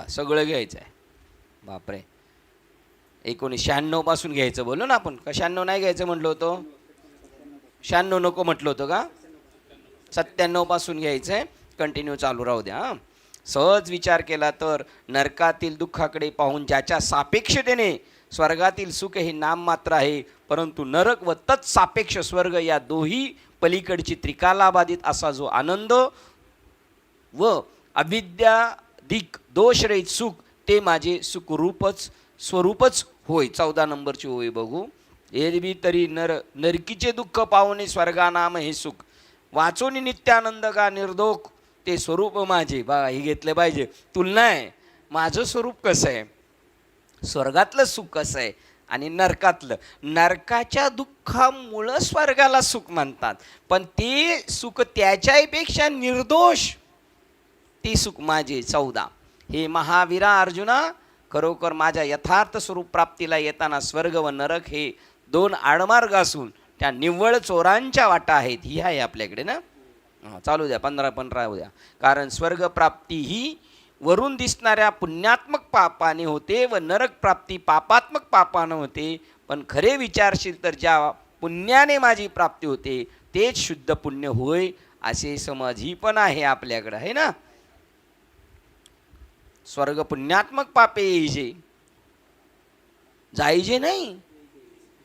सगळं घ्यायचं आहे. बापरे, 1996 पासून घ्यायचं बोललो ना आपण. का 96 नाही घ्यायचं म्हटलं होतं? 96 नको म्हटलं होतं का? 97 पासून घ्यायचं आहे. कंटिन्यू चालू राहू द्या. सहज विचार केला तर नरकातील दुःखाकडे पाहून ज्याच्या सापेक्षतेने स्वर्गातील सुख हे नाम मात्र आहे, परंतु नरक व तत्सापेक्ष स्वर्ग या दोही पलीकडची त्रिकालाबाधित असा जो आनंद व अविद्याधिक दोषरहित सुख ते माझे सुखरूपच स्वरूपच होय. 14 नंबरची होय बघू. एरवी तरी नरकीचे दुःख पाहुणे स्वर्गा नाम हे सुख वाचोनी नित्यानंद का निर्दोष ते स्वरूप माझे. बघा हे घेतलं पाहिजे. तुलना आहे, माझं स्वरूप कसं आहे, स्वर्गातलं सुख कसं आहे आणि नरकातलं. नरकाच्या दुःखामुळं स्वर्गाला सुख म्हणतात, पण ते सुख त्याच्यापेक्षा निर्दोष ती सुख माझे. 14 हे महावीरा अर्जुना, खरोखर माझ्या यथार्थ स्वरूप प्राप्तीला येताना स्वर्ग व नरक हे दोन आडमार्ग असून त्या निव्वळ चोरांच्या वाटा आहेत. ही आहे आपल्याकडे ना. चालू द्या, 15 उद्या. कारण स्वर्गप्राप्ती ही वरून दिसणाऱ्या पुण्यात्मक पापाने होते व नरक प्राप्ती पापात्मक पापानं होते. पण खरे विचारशील तर ज्या पुण्याने माझी प्राप्ती होते तेच शुद्ध पुण्य होय, असे समज ही पण आहे आपल्याकडं, आहे ना. स्वर्ग पुण्यात्मक पापे येईजे, जायजे नाही.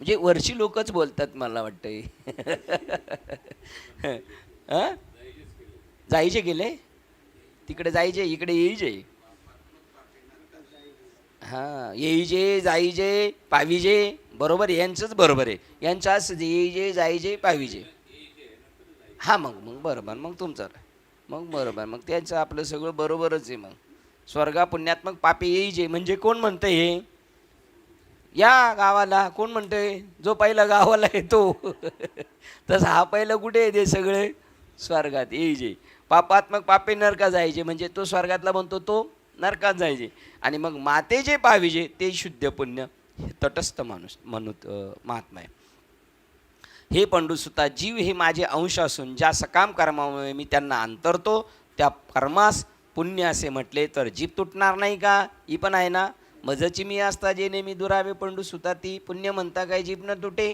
म्हणजे वरची लोकच बोलतात मला वाटतंय. जायचे गेले तिकडे, जायचे इकडे येईजे. हां, येईजे जाईजे पाविजे, बरोबर, यांचंच बरोबर आहे. यांचं असं येईजे जाईजे पाविजे. हां, मग मग बरोबर, मग तुमचं मग बरोबर, मग त्यांचं आपलं सगळं बरोबरच आहे. मग स्वर्गा पुण्यात्मक पापे येईजे म्हणजे कोण म्हणतं हे? या गावाला कोण म्हणतंय? जो पहिला गावाला येतो. तसं हा पहिलं कुठे येते? सगळे स्वर्गात येईजे. पापात्मक पापे नरका जायचे म्हणजे तो स्वर्गातला म्हणतो तो नरकात जायचे. आणि मग माते जे पाविजे ते शुद्ध पुण्य, हे तटस्थ माणूस म्हणूत महात्मा आहे. हे पंडुसुता, जीव हे माझे अंश असून ज्या सकाम कर्मामुळे मी त्यांना अंतरतो त्या कर्मास पुण्य असे म्हटले तर जीभ तुटणार नाही का? ही पण आहे ना. मजची मी असता जे नेहमी दुरावे पंडुसुता ती पुण्य म्हणता काय जीभ न तुटे?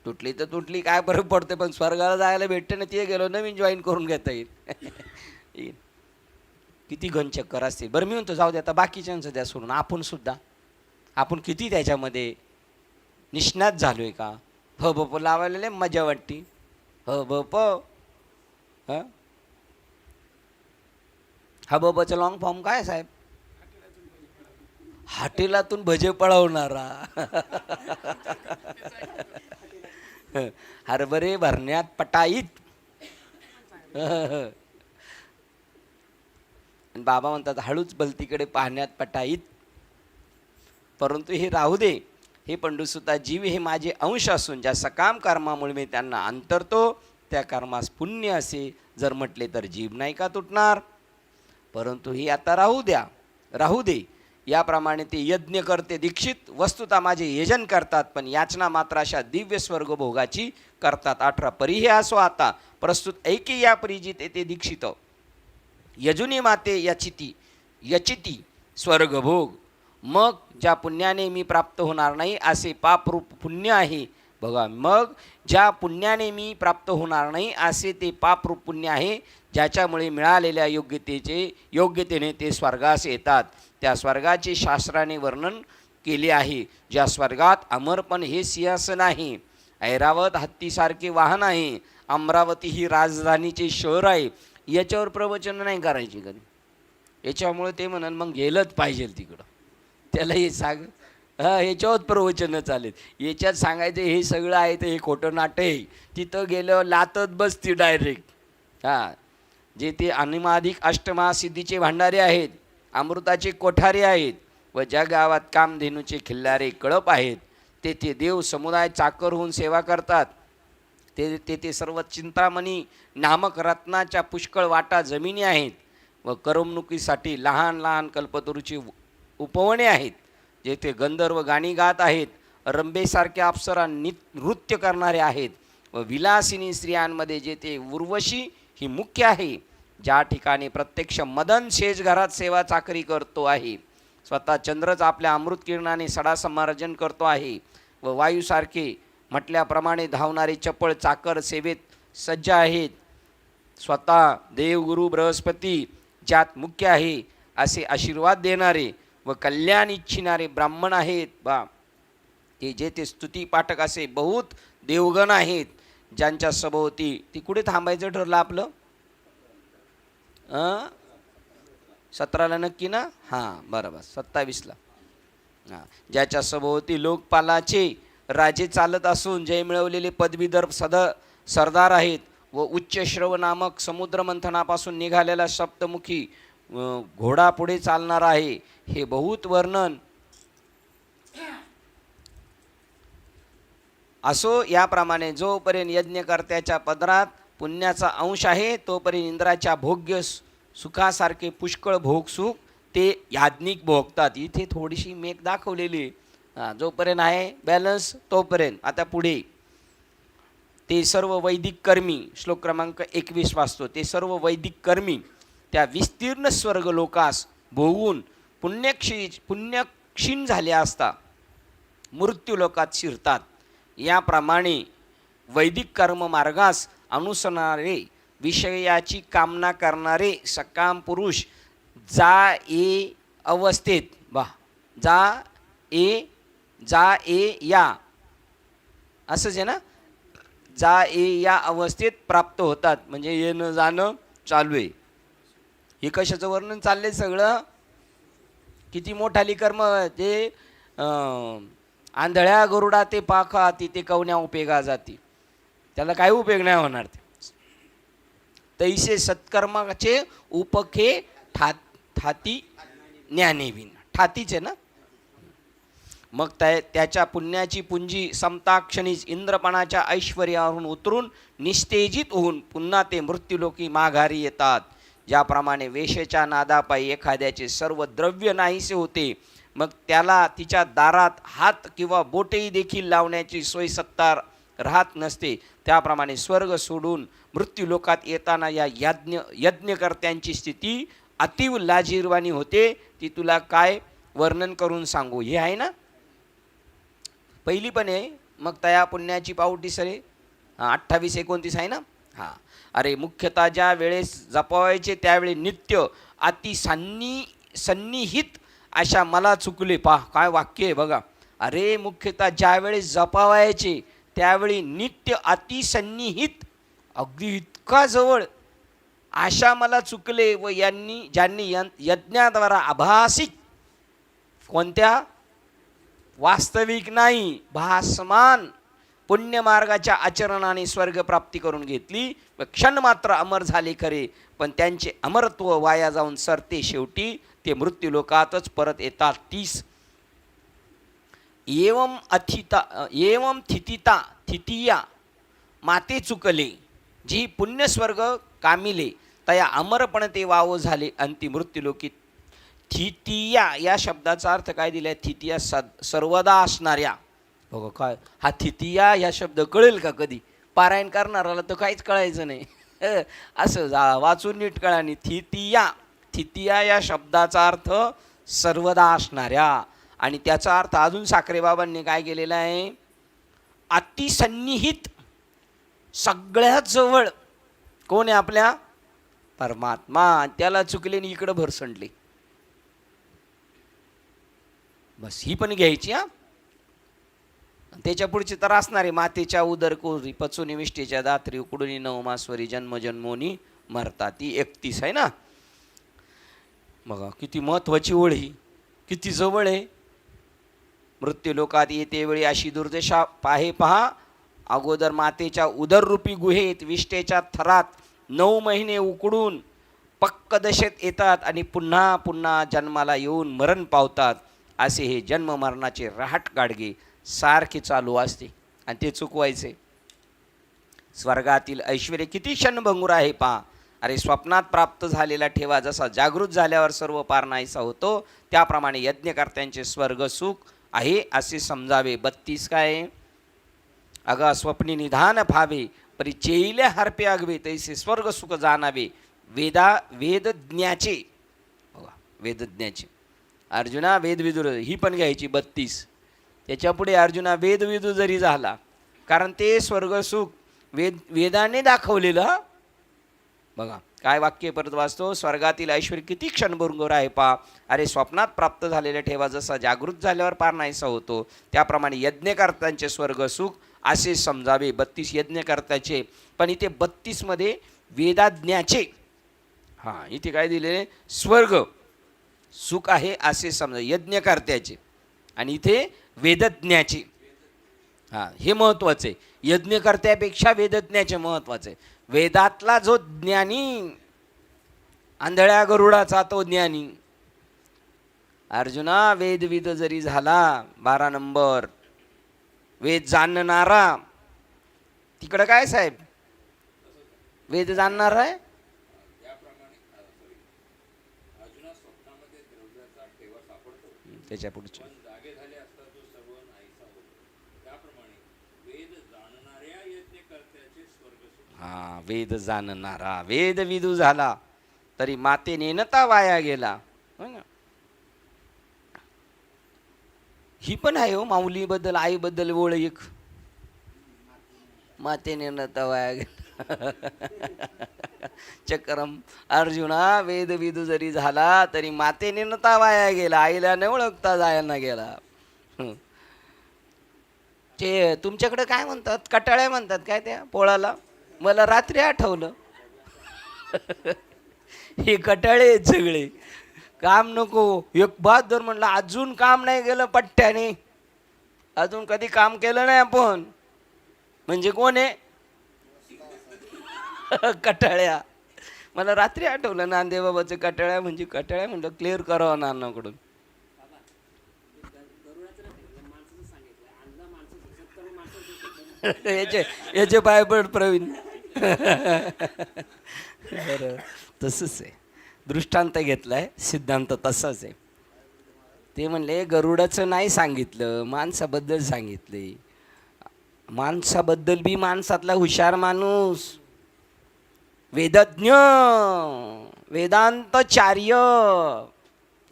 तुटली तर तुटली, काय फरक पडते. पण स्वर्गाला जायला भेटते ना, ते गेलो नवीन जॉईन करून घेता येईल. किती घनचक्कर असते. बरं, मी म्हणतो जाऊ दे आता, बाकीच्यांचं द्या सोडून. आपण सुद्धा, आपण किती त्याच्यामध्ये निष्णात झालो आहे का? ह ब प लावायला मजा वाटते. ह ब प, हा ब पचा लॉंग फॉर्म काय साहेब? हाटेलातून भजे पळवणारा. हरभरे भरण्यात पटाईत. बाबा म्हणतात हळूच बलतीकडे पाहण्यात पटाईत. परंतु हे राहू दे. हे पंडुसुता, जीव हे माझे अंश असून ज्या सकाम कर्मामुळे मी त्यांना अंतरतो त्या कर्मास पुण्य असे जर म्हटले तर जीव नाही का तुटणार? परंतु हे आता राहू दे. याप्रमाणे ते यज्ञ करते दीक्षित वस्तुता माझे यजन करतात, पण याचना मात्र अशा दिव्य स्वर्ग भोगाची करतात. 18 परी हे असो आता प्रस्तुत ऐकी या परिजित ते दीक्षित यजुनी माते यचिती स्वर्गभोग. मग ज्या पुण्याने मी प्राप्त होणार नाही असे पापरूप पुण्य आहे. बघा, मग ज्या पुण्याने मी प्राप्त होणार नाही असे ते पापरूप पुण्य आहे, ज्याच्यामुळे मिळालेल्या योग्यतेने ते स्वर्गास येतात. त्या स्वर्गाचे शास्त्राने वर्णन केले आहे. ज्या स्वर्गात अमरपण हे सिंहासन आहे, ऐरावत हत्तीसारखे वाहन आहे, अमरावती ही राजधानीचे शहर आहे. याच्यावर प्रवचन नाही करायची कधी. याच्यामुळे ते म्हणून मग गेलंच पाहिजे तिकडं. त्याला हे सांग, याच्यावर प्रवचनं चालेल. याच्यात सांगायचं हे सगळं आहे तर हे खोटं नाटक आहे. तिथं गेलं लातत बसती डायरेक्ट. जे ते अनिमाधिक अष्टमा सिद्धीचे भांडारे आहेत, अमृताचे कोठारे आहेत व ज्या गावात कामधेनूचे खिल्लारे कळप आहेत, तेथे देव समुदाय चाकर होऊन सेवा करतात. तेथे सर्व चिंतामणी नामक रत्नाच्या पुष्कळ वाटा जमिनी आहेत व करमणुकीसाठी लहान लहान कल्पतरूची उपवने आहेत. जेथे गंधर्व गाणी गात आहेत, रंबेसारख्या अप्सरा नृत्य करणारे आहेत व विलासिनी स्त्रियांमध्ये जेथे उर्वशी ही मुख्य आहे. ज्या ठिकाणी प्रत्यक्ष मदन शेज घरात सेवा चाकरी करतो आहे, स्वतः चंद्रच आपल्या अमृत किरणाने सडा समार्जन करतो आहे व वायूसारखे म्हटल्याप्रमाणे धावणारे चपळ चाकर सेवेत सज्ज आहेत. स्वतः देवगुरु बृहस्पती ज्यात मुख्य आहे असे आशीर्वाद देणारे व कल्याण इच्छिणारे ब्राह्मण आहेत. ते जेथे स्तुती पाठक असे बहुत देवगण आहेत, ज्यांच्या सभोवती ती कुठे थांबायचं ठरलं आपलं? 17ला नक्की ना? हां, बरोबर, 27ला. ज्याच्या सभोवती लोकपालाचे राजे चालत असून जय मिळवलेले पदवीधर सरदार आहेत व उच्च श्रव नामक समुद्र मंथनापासून निघालेला सप्तमुखी घोडा पुढे चालणार आहे. हे बहुत वर्णन असो. याप्रमाणे जोपर्यंत यज्ञकर्त्याच्या पदरात पुण्याचा अंश आहे तोपर्यंत इंद्राच्या भोग्य सुखासारखे पुष्कळ भोगसुख ते याज्ञिक भोगतात. इथे थोडीशी मेघ दाखवलेली, जोपर्यंत आहे बॅलन्स तोपर्यंत. आता पुढे ते सर्व वैदिक कर्मी, श्लोक क्रमांक 21 वाचतो. ते सर्व वैदिक कर्मी त्या विस्तीर्ण स्वर्ग लोकास भोगून पुण्यक्षीण झाले असता मृत्यू लोकात शिरतात. याप्रमाणे वैदिक कर्म मार्गास अनुसरणारे, विषयाची कामना करणारे सकाम पुरुष जा ए अवस्थेत जा ए या असंच आहे ना, जा ए या अवस्थेत प्राप्त होतात. म्हणजे येणं जाणं चालू आहे. हे कशाचं वर्णन चाललंय सगळं? किती मोठाली कर्म ते आंधळ्या गरुडा ते पाखा तिथे कवण्या उपयोगा जाती. त्याला काही उपयोग नाही होणार. ते तैसे सत्कर्माचे उपखे ठाती ज्ञानेविन. ठातीच आहे ना. मग त्याच्या पुण्याची पुंजी समताक्षणीच इंद्रपणाच्या ऐश्वर्यावरून उतरून निस्तेजित होऊन पुन्हा ते मृत्यूलोकी माघारी येतात. ज्याप्रमाणे वेशेच्या नादापायी एखाद्याचे सर्व द्रव्य नाहीसे होते, मग त्याला तिच्या दारात हात किंवा बोटेही देखील लावण्याची सोय सत्ता राहत नसते, त्याप्रमाणे स्वर्ग सोडून मृत्यूलोकात येताना या यज्ञकर्त्यांची स्थिती अतीव लाजीरवाणी होते. ती तुला काय वर्णन करून सांगू. हे आहे ना पहिली पण आहे. मग तया पुण्याची पावटी सरे 28-29 आहे ना. हां, अरे मुख्यतः ज्या वेळेस जपावायचे त्यावेळी नित्य अति सन्निहित अशा मला चुकले. काय वाक्य आहे बघा. अरे मुख्यतः ज्या वेळेस जपावायचे त्यावेळी नित्य अति सन्निहित, अगदी इतका जवळ अशा मला चुकले. व ज्यांनी यज्ञाद्वारा आभासिक, कोणत्या वास्तविक नाही, भासमान पुण्यमार्गाच्या आचरणाने स्वर्गप्राप्ती करून घेतली व क्षण मात्र अमर झाले खरे, पण त्यांचे अमरत्व वाया जाऊन सरते शेवटी ते मृत्यूलोकातच परत येतात. 30 एवं थितिया माते चुकले, जी पुण्यस्वर्ग कामिले तया अमरपण ते वाव झाले अंती मृत्यूलोकी. थितिया या शब्दाचा अर्थ काय दिलाय? थितिया सर्वदा असणाऱ्या. बघा काय हा थितिया या शब्द कळेल का कधी? पारायण करणाराला तर काहीच कळायचं नाही. असं वाचून नीट कळानी. थितिया या शब्दाचा अर्थ सर्वदा असणाऱ्या. आणि त्याचा अर्थ अजून साखरे बाबांनी काय केलेला आहे? अतिसन्निहित, सगळ्यात जवळ. कोण आहे? आपल्या परमात्मा. त्याला चुकले आणि इकडं भरसंडले. बस ही पण घ्यायची. हा, त्याच्या पुढची तर असणारे मातेच्या उदर कोरी पचुनी विष्टेच्या दात्री उकडुनी नवमास्वरी जन्मोनी मरता. ती 31 आहे ना. बघा किती महत्वाची ओळ ही, किती जवळ आहे. मृत्यूलोकात येते वेळी अशी दुर्दशा पहा. अगोदर मातेच्या उदररूपी गुहेत विष्टेच्या थरात 9 महिने उकडून पक्क दशेत येतात आणि पुन्हा पुन्हा जन्माला येऊन मरण पावतात. असे हे जन्म मरणाचे रहाट गाडगे सारखे चालू असते आणि ते चुकवायचे. स्वर्गातील ऐश्वर्य किती क्षणभंगूर आहे पहा. अरे स्वप्नात प्राप्त झालेला ठेवा जसा जागृत झाल्यावर सर्व पार नाहीसा होतो, त्याप्रमाणे यज्ञकर्त्यांचे स्वर्ग सुख आहे असे समजावे. 32 काय? अगा स्वप्नी निधान फावे परी चेईले हरपे आगवे तैसे स्वर्ग सुख जाणावे वेदज्ञाचे. बघा वेदज्ञाचे. अर्जुना वेदविदुर ही पण घ्यायची. 32 त्याच्या पुढे अर्जुना वेदविदू जरी झाला, कारण ते स्वर्गसुख वेदाने दाखवलेलं. बघा काय वाक्य परत वाचतो. स्वर्गातील ऐश्वर्य किती क्षणभंगूर आहे पहा. अरे स्वप्नात प्राप्त झालेला ठेवा जसा जागृत झाल्यावर पार नाहीसा होतो, त्याप्रमाणे यज्ञकर्त्यांचे स्वर्ग सुख असे समजावे. 32 यज्ञकर्त्याचे. पण इथे 32 मध्ये वेदाज्ञाचे. हां, इथे काय दिलेले? स्वर्ग सुख आहे असे समजा यज्ञकर्त्याचे. आणि इथे वेदज्ञाचे. हां, हे महत्त्वाचे. यज्ञकर्त्यापेक्षा वेदज्ञाचे महत्त्वाचे. वेदातला जो ज्ञानी, आंधळ्या गरुडाचा तो ज्ञानी. अर्जुना वेदविद जरी झाला 12 नंबर, वेद जाणणारा. तिकडं काय साहेब? वेद जाणणार आहे. त्याच्या पुढचे हा वेद जाणणारा वेद विदू झाला तरी माते नेनता वाया गेला. हो ना. ही पण आहे हो माऊलीबद्दल आईबद्दल ओळ एक माते नेनता वाया गेला. चक्रम अर्जुना वेद विदू जरी झाला तरी माते नेनता वाया गेला, आईला न ओळखता जायला गेला. ते तुमच्याकडे काय म्हणतात, कटाळ्या म्हणतात काय त्या पोळाला? मला रात्री आठवलं. हे कटाळे आहेत सगळे. काम नको एक बहादर म्हणलं, अजून काम नाही केलं पट्ट्याने, अजून कधी काम केलं नाही आपण म्हणजे कोण आहे? कटाळ्या. मला रात्री आठवलं नांदेबाबाचं कटाळ्या म्हणजे कटाळ्या म्हणलं क्लिअर करावं नानाकडून. याचे पाय पड प्रवीण. बरं तसंच आहे, दृष्टांत घेतलाय, सिद्धांत तसाच आहे. ते म्हणले गरुडाचं नाही सांगितलं, माणसाबद्दल सांगितले. माणसाबद्दल बी माणसातला हुशार माणूस, वेदज्ञ, वेदांतचार्य,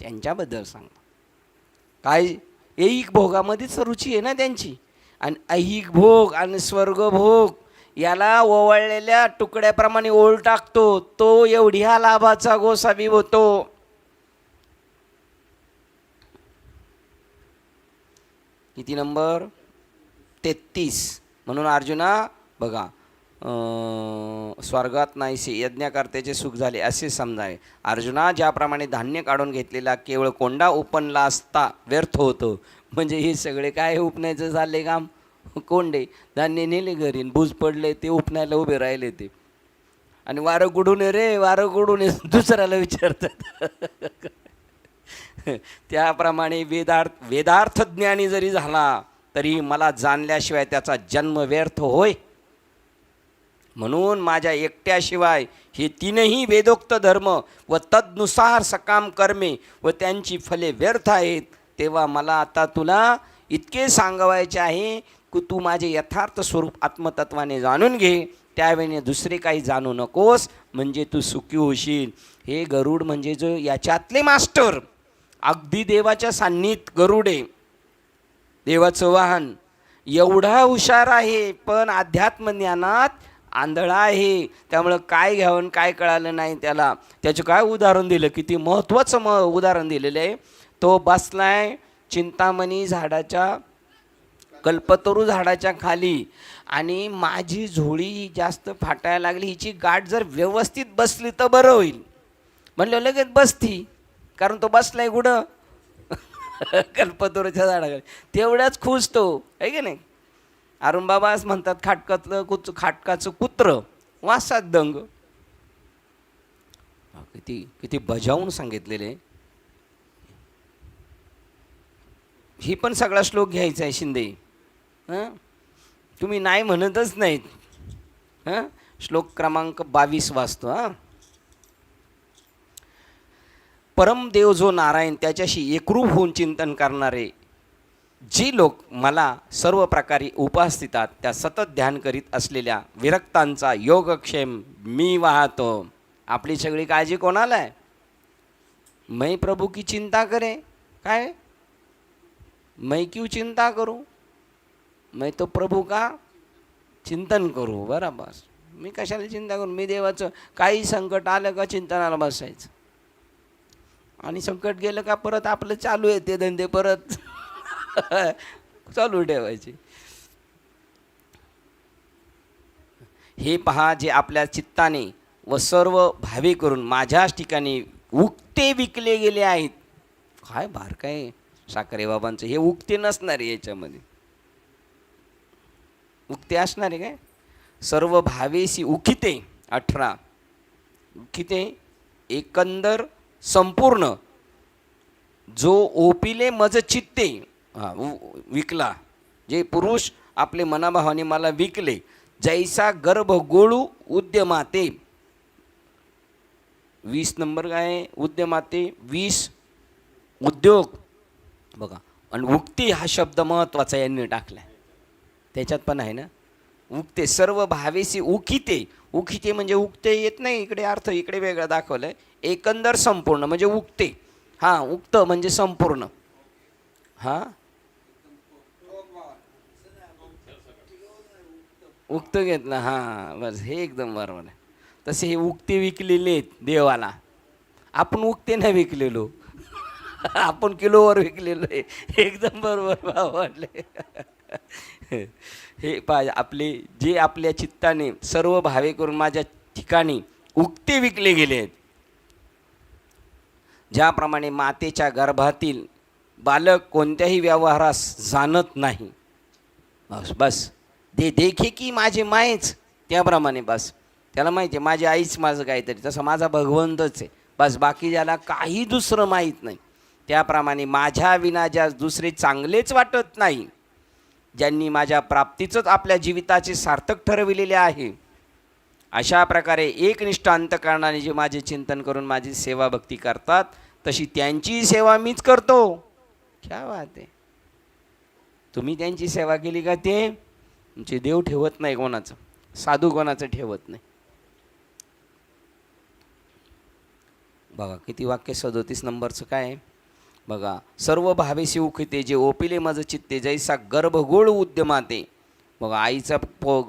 त्यांच्याबद्दल सांग. काय ऐहिक भोगामध्येच रुची आहे ना त्यांची, आणि ऐहिक भोग आणि स्वर्गभोग याला ओवाळलेल्या तुकड्याप्रमाणे ओळ टाकतो तो एवढ्या लाभाचा गोसावी होतो. किती नंबर? 33. म्हणून अर्जुना बघा, स्वर्गात नाहीसे यज्ञकर्त्याचे सुख झाले असे समजावे. अर्जुना ज्याप्रमाणे धान्य काढून घेतलेला केवळ कोंडा उपनला असता व्यर्थ होतो. म्हणजे हे सगळे काय उपण्याचं झाले काम? कोंडे धान्य नेले घरी, भूज पडले, ते उपण्याला उभे राहिले ते, आणि वारं कुडून रे वारं कुडून दुसऱ्याला विचारतात. त्याप्रमाणे वेदार्थ ज्ञानी जरी झाला तरी मला जाणल्याशिवाय त्याचा जन्म व्यर्थ होय. म्हणून माझ्या एकट्याशिवाय हे तीनही वेदोक्त धर्म व तदनुसार सकाम कर्मे व त्यांची फले व्यर्थ आहेत. तेव्हा मला आता तुला इतके सांगवायचे आहे की तू माझे यथार्थ स्वरूप आत्मतत्वाने जाणून घे, त्यावेळी दुसरे काही जाणू नकोस, म्हणजे तू सुखी होशील. हे गरुड म्हणजे जो याच्यातले मास्टर, अगदी देवाच्या सान्निध्यात गरुड आहे, देवाचं वाहन, एवढा हुशार आहे पण अध्यात्मज्ञानात आंधळा आहे. त्यामुळं काय घ्यावं काय कळालं नाही त्याला. त्याचं काय उदाहरण दिलं, किती महत्त्वाचं उदाहरण दिलेलं आहे. तो बसलाय चिंतामणी झाडाच्या, कल्पतरू झाडाच्या खाली, आणि माझी झोळी जास्त फाटायला लागली, हिची गाठ जर व्यवस्थित बसली तर बरं होईल. म्हणलं लगेच बसती, कारण तो बसलाय कुठं? कल्पतरूच्या झाडाखाली. तेवढ्याच खुश तो आहे की नाही. अरुण बाबाच म्हणतात खाटकाचं कुत्र वासात दंग. किती किती बजावून सांगितलेले. ही पण सगळा श्लोक घ्यायचा आहे शिंदे. हां तुम्ही नाही म्हणतच नाहीत. हां श्लोक क्रमांक 22 वाचतो. हां परमदेव जो नारायण त्याच्याशी एकरूप होऊन चिंतन करणारे जी लोक मला सर्व प्रकारे उपासतात त्या सतत ध्यान करीत असलेल्या विरक्तांचा योगक्षेम मी वाहतो. आपली सगळी काळजी कोणाला आहे? मैं प्रभू की चिंता करे. काय मैं क्यों चिंता करूं, मैं तो प्रभू का चिंतन करू. बरोबर, मी कशाला चिंता करू? मी देवाचं काही संकट आलं का चिंतनाला बसायचं, आणि संकट गेलं का परत आपलं चालू आहे ते धंदे परत चालू ठेवायचे. हे पहा, जे आपल्या चित्ताने व सर्व भावे करून माझ्याच ठिकाणी उक्ते विकले गेले आहेत. काय भार काय साखरे बाबांचं हे उक्ते नसणार आहे, याच्यामध्ये उक्ते असणार आहे काय? सर्व भावेसी उखिते 18 उखिते एकंदर संपूर्ण जो ओपिले मज चित्ते. विकला जे पुरुष आपले मनाभावाने मला विकले, जैसा गर्भ गोळू उद्यमाते 20 नंबर काय आहे उद्यमाते, 20 उद्योग बघा. आणि उक्ती हा शब्द महत्त्वाचा यांनी टाकला आहे, त्याच्यात पण आहे ना. उक्ते सर्व भावेसी उखिते. उखिते म्हणजे उक्ते येत नाही इकडे, अर्थ इकडे वेगळा दाखवला आहे. एकंदर संपूर्ण म्हणजे उक्ते. हां, उक्त म्हणजे संपूर्ण. हां, उक्त घेतलं. हां बस, हे एकदम बरोबर आहे. तसे हे उक्ते विकलेले आहेत देवाला. आपण उक्ते नाही विकलेलो, आपण किलोवर विकलेलो आहे. एकदम बरोबर भाव वाटले. हे पाहिजे आपले जे आपल्या चित्ताने सर्व भावे करून माझ्या ठिकाणी उक्ते विकले गेले आहेत. ज्याप्रमाणे मातेच्या गर्भातील बालक कोणत्याही व्यवहारास जाणत नाही, बस बस ते देखे की माझे मायच, त्याप्रमाणे बस त्याला माहिती आहे माझी आईच माझं काहीतरी, तसं माझा भगवंतच आहे बस, बाकी ज्याला काही दुसरं माहीत नाही. त्याप्रमाणे माझ्या विना ज्या दुसरे चांगलेच वाटत नाही, ज्यांनी माझ्या प्राप्तीचंच आपल्या जीविताचे सार्थक ठरविलेले आहे, अशा प्रकारे एकनिष्ठ अंतःकरणाने जे माझे चिंतन करून माझी सेवा भक्ती करतात, तशी त्यांची सेवा मीच करतो. क्या बात आहे. तुम्ही त्यांची सेवा केली का ते तुमचे देव ठेवत नाही, कोणाचं साधू कोणाचं ठेवत नाही. बघा किती वाक्य. 37 नंबरचं काय आहे बघा. सर्व भावेसी उखिते जे ओपिले मज चित्ते, जैसा गर्भगोळ उद्यमाते. बघा आईचा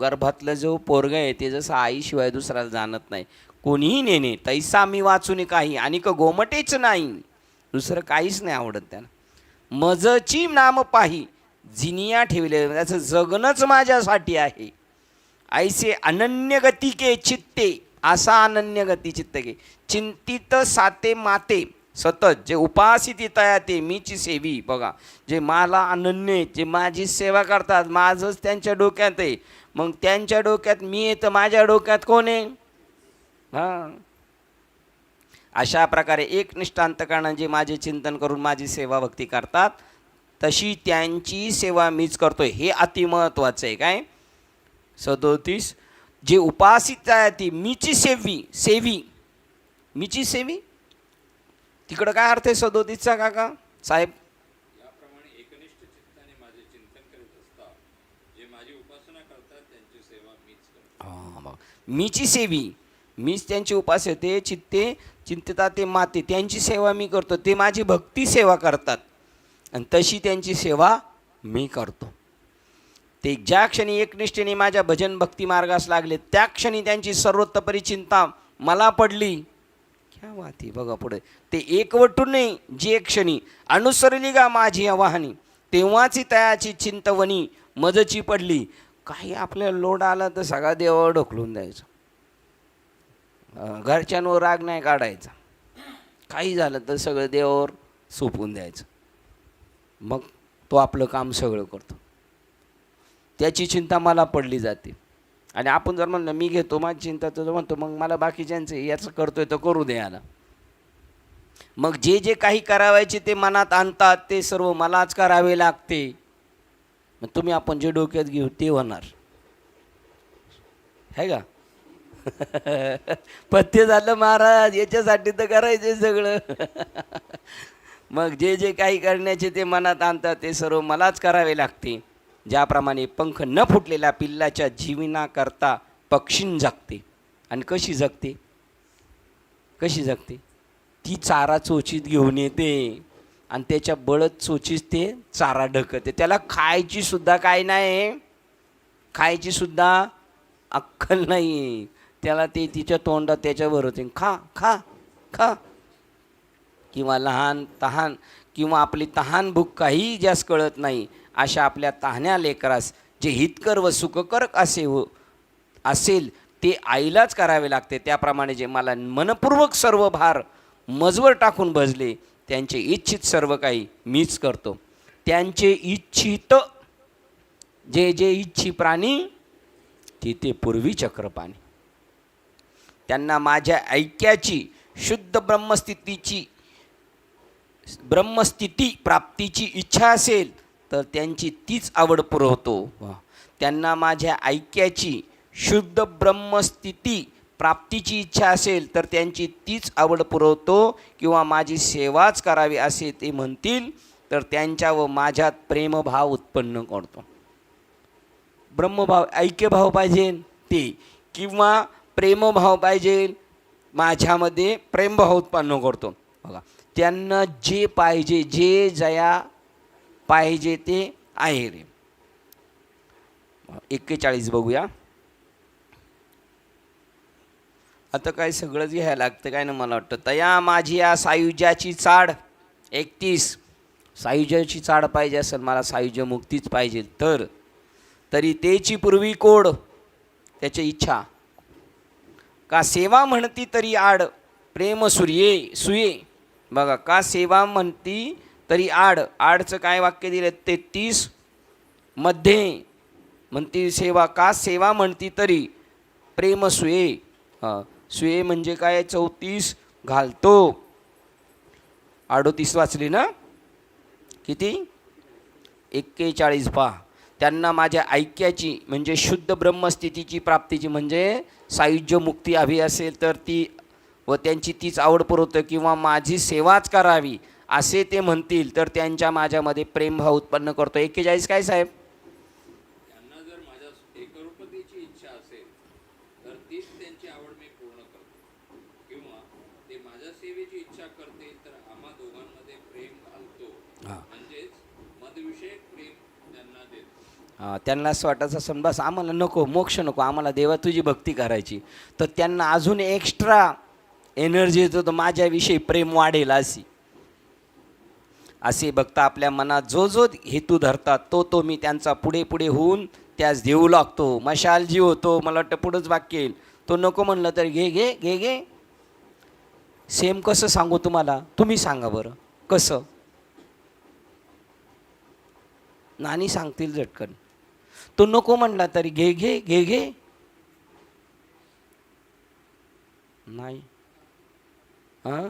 गर्भातलं जो पोरगा आहे ते जसं आईशिवाय दुसऱ्याला जाणत नाही, कोणीही नेणे तैसा मी वाचून काही, आणि गोमटेच नाही, दुसरं काहीच नाही आवडत त्यांना. मजची नाम पाही जिनिया ठेवले, त्याचं जगणंच माझ्यासाठी आहे. ऐसे अनन्य गती के चित्ते, असा अनन्य गती चित्त के चिंतित साते माते सतत जे उपासित तया ते मीची सेवी. बघा जे मला अनन्य, जे माझी सेवा करतात, माझंच त्यांच्या डोक्यात आहे, मग त्यांच्या डोक्यात मी आहे तर माझ्या डोक्यात कोण आहे. हां, अशा प्रकारे एकनिष्ठ अंतःकरणाने जे माझे चिंतन करून माझी सेवा भक्ती करतात, तशी त्यांची सेवा मीच करतोय. हे अतिमहत्त्वाचं आहे. काय 37 जे उपासित आहे ती मीची सेवी, सेवी मीची सेवी. तिकडं काय अर्थ आहे 37चा काका साहेब. याप्रमाणे एकनिष्ठ चित्ताने माझे चिंतन करीत असता, जे माझी उपासना करतात त्यांची सेवा मीच करतो. हां, मीची सेवी, मीच त्यांची उपासते चित्ते चिंतिता ते माते, त्यांची सेवा मी करतो. ते माझी भक्ती सेवा करतात आणि तशी त्यांची सेवा मी करतो. ते ज्या क्षणी एकनिष्ठेने माझ्या भजन भक्ती मार्गास लागले, त्या क्षणी त्यांची सर्वोत्तपरी चिंता मला पडली. क्या वाती. बघा पुढे, ते एकवटून नाही जे क्षणी अनुसरली गा माझी आवाहनी, तेव्हाची तयाची चिंतवणी मजची पडली. काही आपल्याला लोड आला तर सगळा देवावर ढकलून द्यायचं, घरच्यांवर राग नाही काढायचा, काही झालं तर सगळं देवावर सोपवून द्यायचं, मग तो आपलं काम सगळं करतो. त्याची चिंता मला पडली जाते. आणि आपण जर म्हणलं मी घेतो माझी चिंता, तर म्हणतो मग मला बाकीच्यांचं याचं करतोय तर करू दे याला. मग जे जे काही करावायचे ते मनात आणतात, ते सर्व मलाच करावे लागते. मग तुम्ही आपण जे डोक्यात घेऊ ते होणार है का. पथ्य झालं महाराज, याच्यासाठी तर करायचे सगळं. मग जे जे काही करण्याचे ते मनात आणतात ते सर्व मलाच करावे लागते. ज्याप्रमाणे पंख न फुटलेल्या पिल्लाच्या जीवनाकरता पक्षीन जगते. आणि कशी जगते, कशी जगते, ती चारा चोचीत घेऊन येते आणि त्याच्या बळद चोचीत ते चारा ढकते. त्याला खायची सुद्धा काय नाही, खायची सुद्धा अक्कल नाही. त्याला ते तिच्या तोंडात त्याच्यावर होते, खा खा खा. किंवा लहान तहान किंवा आपली तहान भूक काही जास्त कळत नाही, अशा आपल्या तहान्या लेकरास जे हितकर व सुखकर असेल ते आईलाच करावे लागते. त्याप्रमाणे जे मला मनपूर्वक सर्व भार मजवर टाकून भजले, त्यांचे इच्छित सर्व काही मीच करतो. त्यांचे इच्छित जे जे इच्छी प्राणी तिथे पूर्वी चक्रपाणी. त्यांना माझ्या ऐक्याची शुद्ध ब्रह्मस्थिती प्राप्तीची इच्छा असेल तर त्यांची तीच आवड पुरवतो. त्यांना माझ्या ऐक्याची शुद्ध ब्रह्मस्थिती प्राप्तीची इच्छा असेल तर त्यांची तीच आवड पुरवतो किंवा माझी सेवाच करावी असे ते म्हणतील तर त्यांच्या व माझ्यात प्रेमभाव उत्पन्न करतो. ब्रह्मभाव ऐक्यभाव पाहिजे ते, किंवा प्रेमभाव पाहिजे, माझ्यामध्ये प्रेमभाव उत्पन्न करतो. बघा, त्यांना जे पाहिजे, जे जया पाहिजे ते आहे रे. 41 बघूया. आता काय सगळंच घ्यायला लागतं काय ना, मला वाटतं. तया माझी या सायुज्याची चाड. 31 सायुज्याची चाड पाहिजे असेल, मला सायुज्य मुक्तीच पाहिजे तर तरी तेची पूर्वी कोड, त्याची इच्छा का सेवा म्हणती तरी आड प्रेम सूर्ये सुये. बघा, का सेवा म्हणती तरी आड. आडचं काय वाक्य दिलं? 33 मध्ये म्हणती सेवा, का सेवा म्हणती तरी प्रेम सुये. सुये म्हणजे काय? 34 घालतो. 38 वाचली ना? किती? 41 पहा. त्यांना माझ्या ऐक्याची म्हणजे शुद्ध ब्रह्मस्थितीची प्राप्तीची म्हणजे सायुज्य मुक्ती हवी असेल तर ती व त्यांची तीच आवड पुरवतं किंवा माझी सेवाच करावी असे ते म्हणतील तर त्यांच्या माझ्यामध्ये प्रेमभाव उत्पन्न करतो. 41 काय साहेब? त्यांना जर माझ्या एकरूपतेची इच्छा असेल तर तीच त्यांची आवड मी पूर्ण करतो, किंवा ते माझ्या सेवेची इच्छा करतील तर आम्हा दोघांमध्ये प्रेम घालतो, म्हणजेच मदविषयक प्रेम त्यांना देतो. त्यांना असं वाटायचं असं, बस आम्हाला नको मोक्ष नको, आम्हाला देवा तुझी भक्ती करायची. तर त्यांना अजून एक्स्ट्रा एनर्जी येतो, तर माझ्याविषयी प्रेम वाढेल असे भक्त आपल्या मनात जो जो हेतू धरतात तो मी त्यांचा पुढे पुढे होऊन त्यास देऊ लागतो. मशाल जीव होतो. मला वाटतं पुढंच वाक्य येईल. तो नको म्हणलं तर घे घे घे घे. सेम कसं सांगू तुम्हाला? तुम्ही सांगा बरं कसं. नानी सांगतील झटकन. तो नको म्हणला तरी घे घे घे घे. नाही. हां,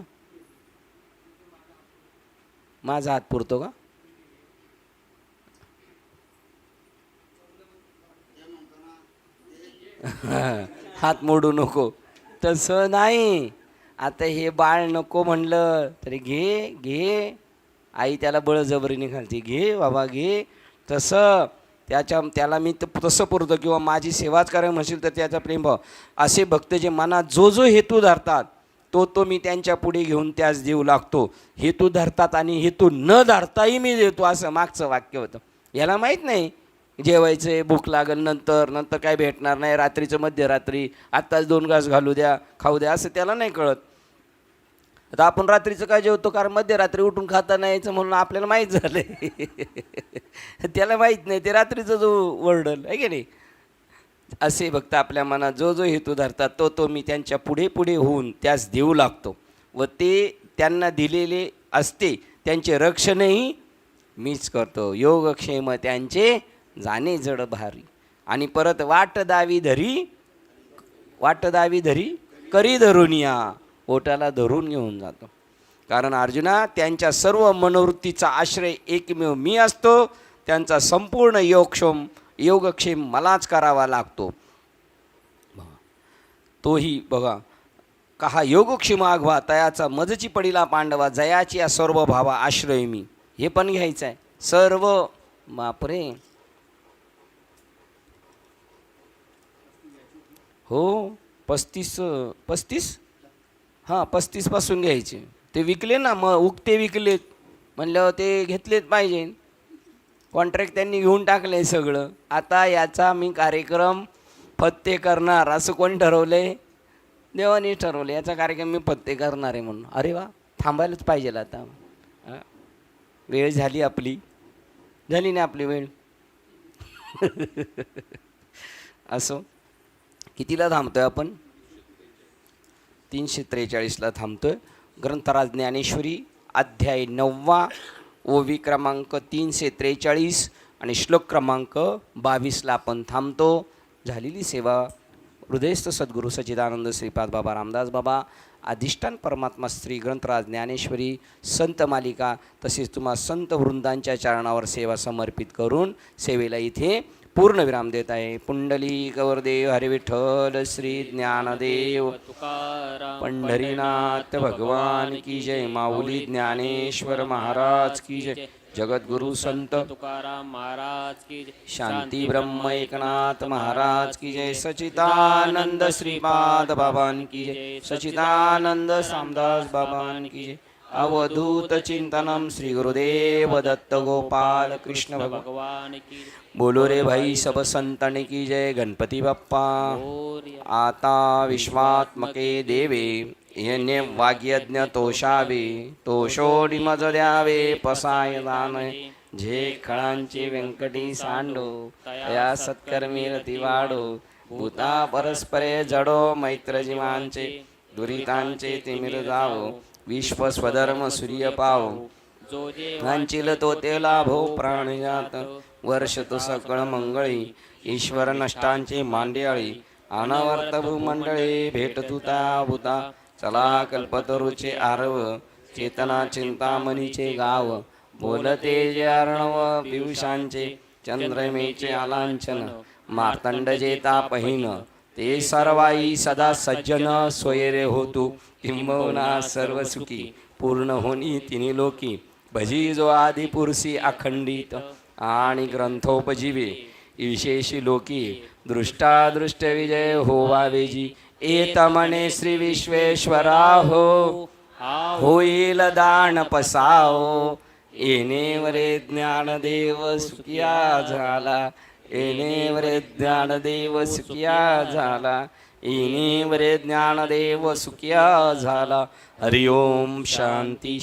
माझा हात पुरतो का? हात मोडू नको. तसं नाही. आता हे बाळ नको म्हणलं तरी घे घे. आई त्याला बळजबरीने घालते, घे बाबा घे. तसं त्याला मी तसं पुरतो किंवा माझी सेवाच करायला म्हणशील तर त्याचा प्रेमभाव. असे भक्त जे मनात जो जो हेतू धरतात तो मी त्यांच्या पुढे घेऊन त्यास देऊ लागतो. हेतू धरतात आणि हेतू न धरताही मी देतो, असं मागचं वाक्य होतं. याला माहीत नाही जेवायचं, भूक लागल नंतर काय भेटणार नाही, रात्रीचं मध्यरात्री आत्ताच 2 घास घालू द्या खाऊ द्या, असं त्याला नाही कळत. आता आपण रात्रीचं काय जेवतो कारण मध्यरात्री उठून खाता नाही यायचं म्हणून आपल्याला माहीत झालं. त्याला माहीत नाही, ते रात्रीचं जो वर्डल आहे की नाही. असे भक्त आपल्या मनात जो जो हेतू धरतात तो मी त्यांच्या पुढे पुढे होऊन त्यास देऊ लागतो व ते त्यांना दिलेले असते त्यांचे रक्षणही मीच करतो. योगक्षेम त्यांचे जाणे जड भारी. आणि परत वाट दावी धरी करी धरून या, ओटाला धरून घेऊन जातो. कारण अर्जुना, त्यांच्या सर्व मनोवृत्तीचा आश्रय एकमेव मी असतो. त्यांचा संपूर्ण योगक्षेम मलाच करावा लागतो. तोही बघा, कहा योगक्षेम आघवा तयाचा मजची पडिला पांडवा, जयाची या सर्व भावा आश्रय मी. हे पण घ्यायचं आहे सर्व. बापरे, हो 35 हां 35 पासून घ्यायचे. ते विकले ना, मग उगते विकलेत म्हणल्यावर ते घेतलेच पाहिजे. कॉन्ट्रॅक्ट त्यांनी घेऊन टाकलं सगळं. आता याचा मी कार्यक्रम फत्ते करणार असं कोणी ठरवलं? देवाने ठरवलं याचा कार्यक्रम मी फत्ते करणार आहे म्हणून. अरे वा, थांबायलाच पाहिजे आता. वेळ झाली आपली, झाली नाही आपली वेळ. असो, कितीला थांबतोय आपण? 343ला थांबतोय. ग्रंथराज ज्ञानेश्वरी अध्याय 9 ओवी क्रमांक 343 आणि श्लोक क्रमांक 22ला आपण थांबतो. झालेली सेवा हृदयस्थ सद्गुरू सच्चिदानंद श्रीपाद बाबा रामदास बाबा, अधिष्ठान परमात्मा श्री ग्रंथराज ज्ञानेश्वरी संत मालिका तसेच तुम्हा संत वृंदांच्या चरणावर सेवा समर्पित करून सेवेला इथे पूर्णविराम देत आहे. पुंडली गौरदेव हरी विठ्ठल श्री ज्ञानदेव तुकाराम पंढरीनाथ भगवान की जय. माऊली ज्ञानेश्वर महाराज की जय. जगद्गुरु संत तुकाराम महाराज की जय. शांती ब्रह्म एकनाथ महाराज की जय. सचिदानंद श्रीपाद बाबान की जय. सचिदानंद सामदास बाबान की जय. अवधूत चिंतनम श्री गुरुदेव दत्त गोपाल कृष्ण भगवान. भगवान की जय. बोलो रे भाई सब संतन की जय. गणपती बाप्पा. मोरया. आता विश्वात्मके देवे येणे वाग्यज्ञ तोषावे. तोषोडी मज द्यावे पसाय दान. जे खळांचे व्यंकटी सांडो या सत्कर्मी रती वाडो. भूता परस्परे जडो मैत्र जीवांचे. दुरितांचे तिमिर जावो. विश्व स्वधर्म सूर्य पावो. जो जे वांचिल तो ते लाभो प्राणजात. वर्ष तो सकळ मंगळी. ईश्वर नष्टांची मांडियाळी. अनवर्त भूमंडळी भेट तुता भूता. चला कल्पतरूचे आरव. चेतना चिंतामणीचे गाव. बोलते जे अर्णव पियुषांचे. चंद्रमेचे आलांछन. मार्तंड जे तापहीन. ते सर्वाई सदा सज्जन सोयरे होतू. किंबहुना सर्व सुखी पूर्ण होनी तिन्ही लोकी. भजी जो आदि पुरुषी अखंडित आणि ग्रंथोपजीवे विशेषी लोकी. दृष्टादृष्ट विजय होवावेजी. एत म्हणे श्री विश्वेश्वरा हो. होईल दान पसाओ. येणेवरे ज्ञानदेव सुखिया झाला. येणेवरे ज्ञानदेव सुखिया झाला. येणेवरे ज्ञानदेव सुखिया झाला. हरिओम शांती.